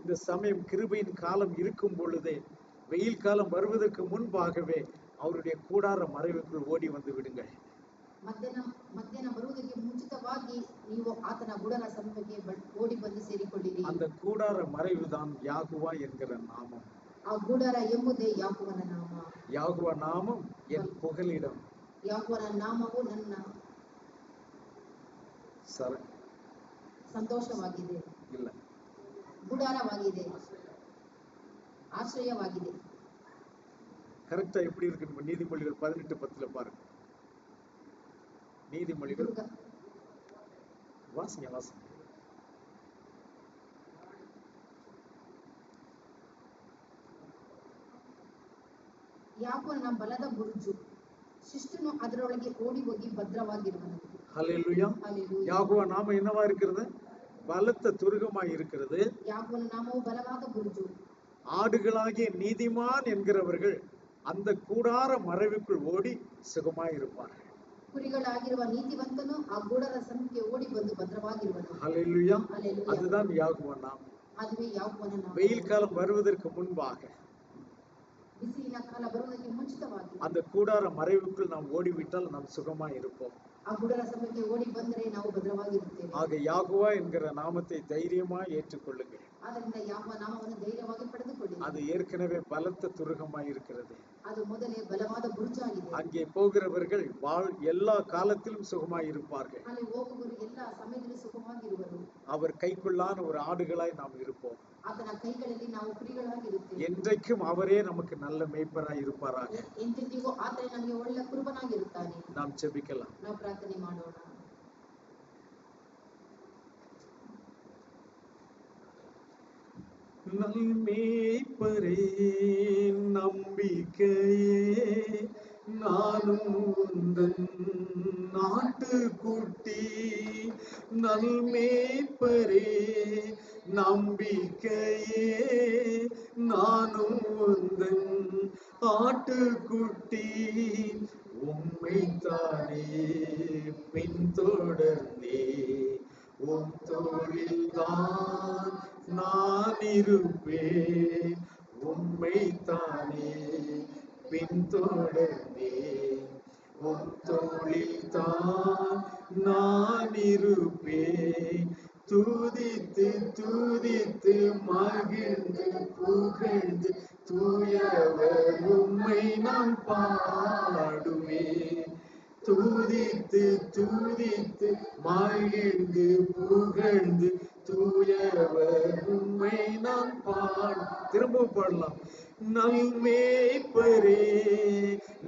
இந்த சமயம் கிருபையின் காலம் இருக்கும் பொழுதே, வெயில் காலம் வருவதற்கு முன்பாகவே அவருடைய கூடார மறைவுக்குள் ஓடி வந்து விடுங்கள். ಮಧ್ಯಾಹ್ನ ಬರುವುದಕ್ಕೆ ಮುಂಚಿತವಾಗಿ ನೀವು ಆತನ ಗುಡಾರ ಸಮೀಪಕ್ಕೆ ಓಡಿ ಬಂದು ಸೇರಿಕೊಳ್ಳಿರಿ. அந்த கூடார மறைவுதான் யாகுவா என்கிற நாமம். ಆ ಗುಡಾರ ಎಂಬುದೇ ಯಾಕೋವನ ನಾಮ. யாகுவா நாமம் என் புகலிடம். ಯಾಕೋವನ ನಾಮವು ನನ್ನ ಸಂತೋಷವಾಗಿದೆ, ಇಲ್ಲ, ಗುಡಾರವಾಗಿದೆ, ಆಶ್ರಯವಾಗಿದೆ. கரெக்டா எப்படி இருக்கு? நீதிமொழிகள் 18:10 பாருங்க. நீதிமொழிகள் வாசிங்க வாசிங்க. ಯಾಕೋಬನ ಬಲದ ಬುರುಜು, ಶಿಷ್ಟನು ಅದರೊಳಗೆ ಓಡಿ ಹೋಗಿ ಭದ್ರವಾಗಿರುವನು. ஹல்லேலூயா. யாக்கோபு நாம என்னவா இருக்கிறது? பலத்த துருகமாய் இருக்கிறது. ಯಾಕೋಬನ ನಾಮವು ಬಲವಾದ ಬುರುಜು. ஆடுகளாகிய நீதிமான் என்கிறவர்கள் அந்த கூடார மறைவுக்குள் ஓடி சுகமாய் இருப்பார்கள். ಕುರಿಗಳಾಗಿರುವ ನೀತಿವಂತನು ಆ ಗೂಡರ ಸಮೀಪಕ್ಕೆ ಓಡಿ ಬಂದು ಭದ್ರವಾಗಿರುವನು. ஹல்லேலூயா. அதுதான் யாக்கோபு நாமம். அதுவே ಯಾಕೋಬನ ನಾಮ. வெயில் காலம் வருவதற்கு முன்பாக ಬಿಸಿಲಿನ ಕಾಲ ಬರುವುದಕ್ಕೆ ಮುಂಚಿತವಾಗಿ அந்த கூடார மறைவுக்குள் நாம் ஓடிவிட்டால் நாம் சுகமாய் இருப்போம். ಆ ಗೂಡರ ಸಮೀಪಕ್ಕೆ ಓಡಿ ಬಂದರೆ ನಾವು ಭದ್ರವಾಗಿರುತ್ತೇವೆ. ஆக யாக்கோபு என்கிற நாமத்தை தைரியமாய் ஏற்றுக்கொள்ளுங்கள். ಆದ್ದರಿಂದ ಯಾಕೋಬ ನಾಮವನ್ನು ಧೈರ್ಯವಾಗಿ ಪಡೆದುಕೊಳ್ಳಿ. அது ஏற்கனவே பலத்த துருகமாய் இருக்கிறது. ಅದು ಮೊದಲೇ ಬಲವಾದ ಬುರುಜಾಗಿದೆ. அங்கே போகிறவர்கள் எல்லா காலத்திலும் சுகமாய் இருப்பார்கள். ಅಲ್ಲಿ ಹೋಗುವವರು ಎಲ್ಲ ಸಮಯದಲ್ಲಿ ಸುಖವಾಗಿರುವರು. அவர் கைக்குள்ளான ஒரு ஆடுகளாய் நாம் இருப்போம். ಆತನ ಕೈಗಳಲ್ಲಿ ನಾವು ಕುರಿಗಳಾಗಿರುತ್ತೇವೆ. என்றைக்கும் அவரே நமக்கு நல்ல மேய்ப்பராய் இருப்பாராக. ಎಂದೆಂದಿಗೂ ಆತನೇ ನಮಗೆ ಒಳ್ಳೆ ಕುರುಬನಾಗಿರುತ್ತಾನೆ. நாம் ஜெபிக்கலாம். ನಾವು ಪ್ರಾರ್ಥನೆ ಮಾಡೋಣ. நல்மேய்ப்பரே நம்பிக்கையே, நானும் உந்தன் நாட்டுக்குட்டி. நல்மேய்ப்பரே நம்பிக்கையே, நானும் உந்தன் ஆட்டுக்குட்டி. உம்மைத்தானே பின்தொடர்ந்தே, உம் தோளில்தான் நான் இருப்பேன். உம்மைத்தானே பின்தொடர்ந்தேன், உம் தோளில்தான் நான் இருப்பேன். துதித்து துதித்து மகிழ்ந்து புகழ்ந்து தூயவர் உம்மை நான் பாடுவேன். துதித்து துதித்து மகிழ்ந்து புகழ்ந்து தூயவர் உம்மை நான் திரும்ப பாடலாம். நல்மேய்ப்பரே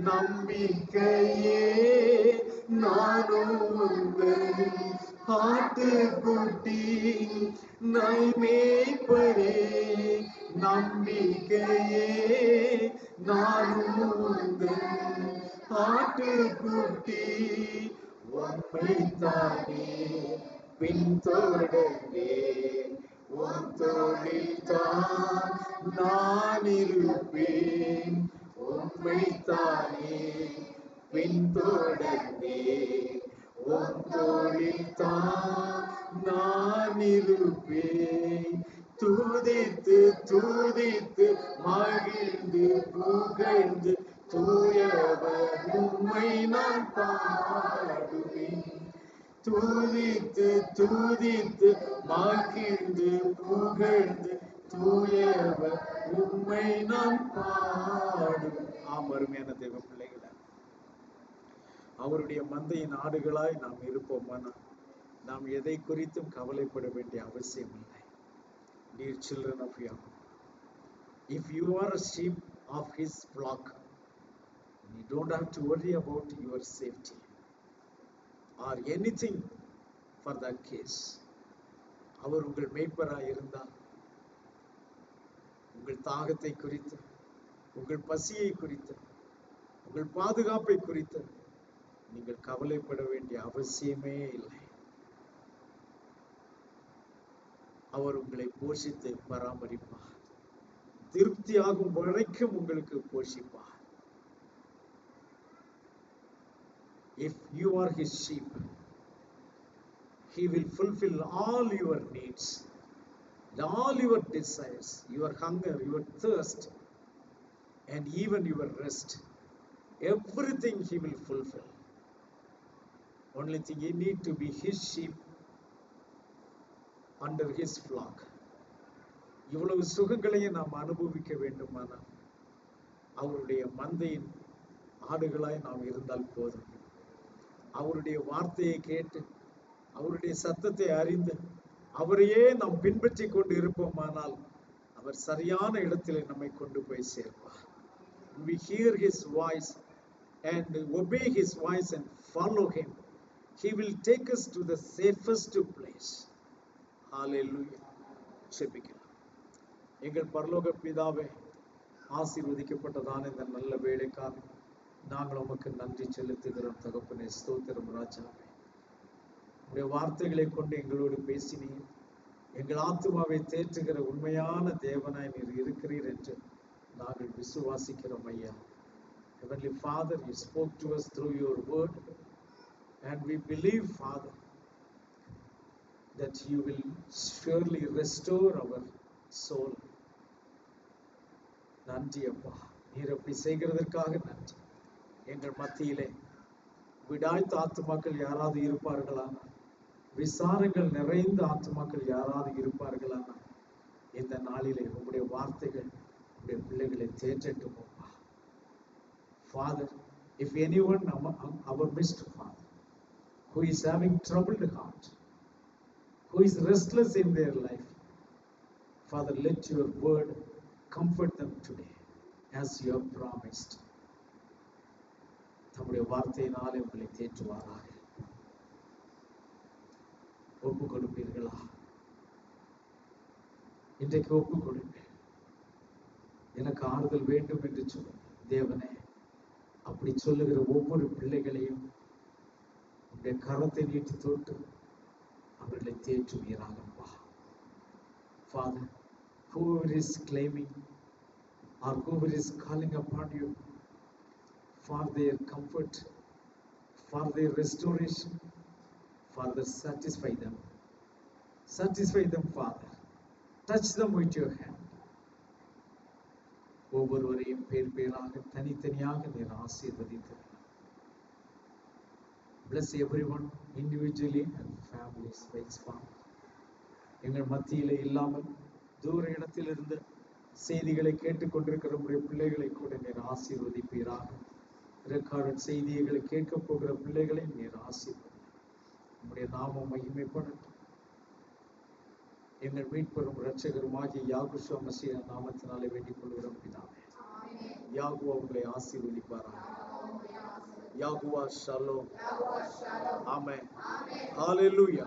நம்பிக்கையே, நானும் உந்தன் ஆட்டுக்குட்டி. நல்மேய்ப்பரே நம்பிக்கையே, நானும் உந்தன் ஆட்டுக்குட்டி. உம்மைத்தானே பின்தொடர்ந்தேன், உம் தோளில்தான் நான் இருப்பேன். உம்மைத்தானே பின்தொடர்ந்தேன், உம் தோளில்தான் நான் இருப்பேன். துதித்து துதித்து மகிழ்ந்து புகழ்ந்து தூயவர் உம்மை நான் பாடுவேன். துதித்து துதித்து மகிழ்ந்து புகழ்ந்து தூயவர் உம்மை நான் பாடுவேன். ஆம், அருமையான தேவ பிள்ளைகளே, அவருடைய மந்தையின் ஆடுகளாய் நாம் இருப்போமானா நாம் எதை குறித்தும் கவலைப்பட வேண்டிய அவசியம் இல்லை. Dear children of Jacob, if you are a sheep of his flock, you don't have to worry about your safety or anything for that case. அவர் உங்கள் மேய்ப்பராய் இருந்தால் உங்கள் தாகத்தை குறித்து, உங்கள் பசியை குறித்து, உங்கள் பாதுகாப்பை குறித்து நீங்கள் கவலைப்பட வேண்டிய அவசியமே இல்லை. அவர் உங்களை போஷித்து பராமரிப்பார். திருப்தியாகும் வரைக்கும் உங்களுக்கு போஷிப்பார். If you are his sheep, he will fulfill all your needs, all your desires, your hunger, your thirst, and even your rest. Everything he will fulfill. Only thing, you need to be his sheep under his flock. இவ்வளவு சுகங்களையும் நாம் அனுபவிக்க வேண்டுமானால் அவருடைய மந்தையின் ஆடுகளாய் நாம் இருந்தால் போதும். அவருடைய வார்த்தையை கேட்டு, அவருடைய சத்தத்தை அறிந்து, அவரையே நாம் பின்பற்றி கொண்டு இருப்போமானால் அவர் சரியான இடத்திலே நம்மை கொண்டு போய் சேர்ப்பார். We hear his voice and obey his voice and follow him. He will take us to the safest place. Hallelujah. செபிக்கலாம். எங்கள் பரலோக பிதாவே, ஆசீர்வதிக்கப்பட்டதான இந்த நல்ல வேளைக்காக நாங்கள் உமக்கு நன்றி செலுத்துகிறோம் தகப்பனே. ஸ்தோத்திரம் ராஜாவே. உடைய வார்த்தைகளை கொண்டு எங்களோடு பேசினீர். எங்கள் ஆத்துமாவை தேற்றுகிற உண்மையான தேவனாய் நீர் இருக்கிறீர் என்று நாங்கள் விசுவாசிக்கிறோம் ஐயா. Heavenly Father, you spoke to us through your word, and we believe, Father, that you will surely restore our soul. நன்றி அப்பா, நீர் அப்படி செய்கிறதற்காக நன்றி. எங்கள் மத்தியிலே விடாய்த்த ஆத்துமாக்கள் யாராவது இருப்பார்களானா, விசாரங்கள் நிறைந்த ஆத்துமாக்கள் யாராவது இருப்பார்களானா, இந்த நாளிலே உங்களுடைய வார்த்தைகள் உங்களுடைய பிள்ளைகளை தேற்றட்டும் அப்பா. Father, if anyone our midst, Father, who is having troubled heart, who is restless in their life, Father, let your word comfort them today as you have promised. தம்முடைய வார்த்தையினாலே உங்களை தேற்றுவாராக. ஒப்பு கொடுப்பீர்களா? இன்றைக்கு ஒப்பு கொடுங்க. எனக்கு ஆறுதல் வேண்டும் என்று சொல்லுங்க. தேவனே, அப்படி சொல்லுகிற ஒவ்வொரு பிள்ளைகளையும் உடைய கரத்தை நீட்டி தொட்டு அவர்களை தேற்றுவீராகப்பா. Father, whoever is claiming or whoever is calling upon you for their comfort, for their restoration, Father, satisfy them. Satisfy them, Father. Touch them with your hand. ஒவ்வொருவரையும் பேர் பேராக தனித்தனியாக நீர் ஆசீர்வதித்து. Bless everyone individually and families, Father. எங்கள் மத்தியிலே இல்லாமல் தூர இடத்திலிருந்து செய்திகளை கேட்டுக்கொண்டிருக்கிற உடைய பிள்ளைகளை கூட நீர் ஆசீர்வதிப்பீராக. ரெக்கார்ட் செய்திகளை கேட்க போகிற பிள்ளைகளை நீர் ஆசீர்வதி. உம்முடைய நாமம் மகிமைப்படட்டும். எங்கள் மீட்பெரும் இரட்சகருமாகிய யாகுஷா மசீஹ் நாமத்தினாலே வேண்டிக் கொள்கிறோம் பிதாவே. யாகுவா உங்களை ஆசீர்வதிப்பாராக. யாகுவா ஷலோம். ஆமென். ஹalleluya.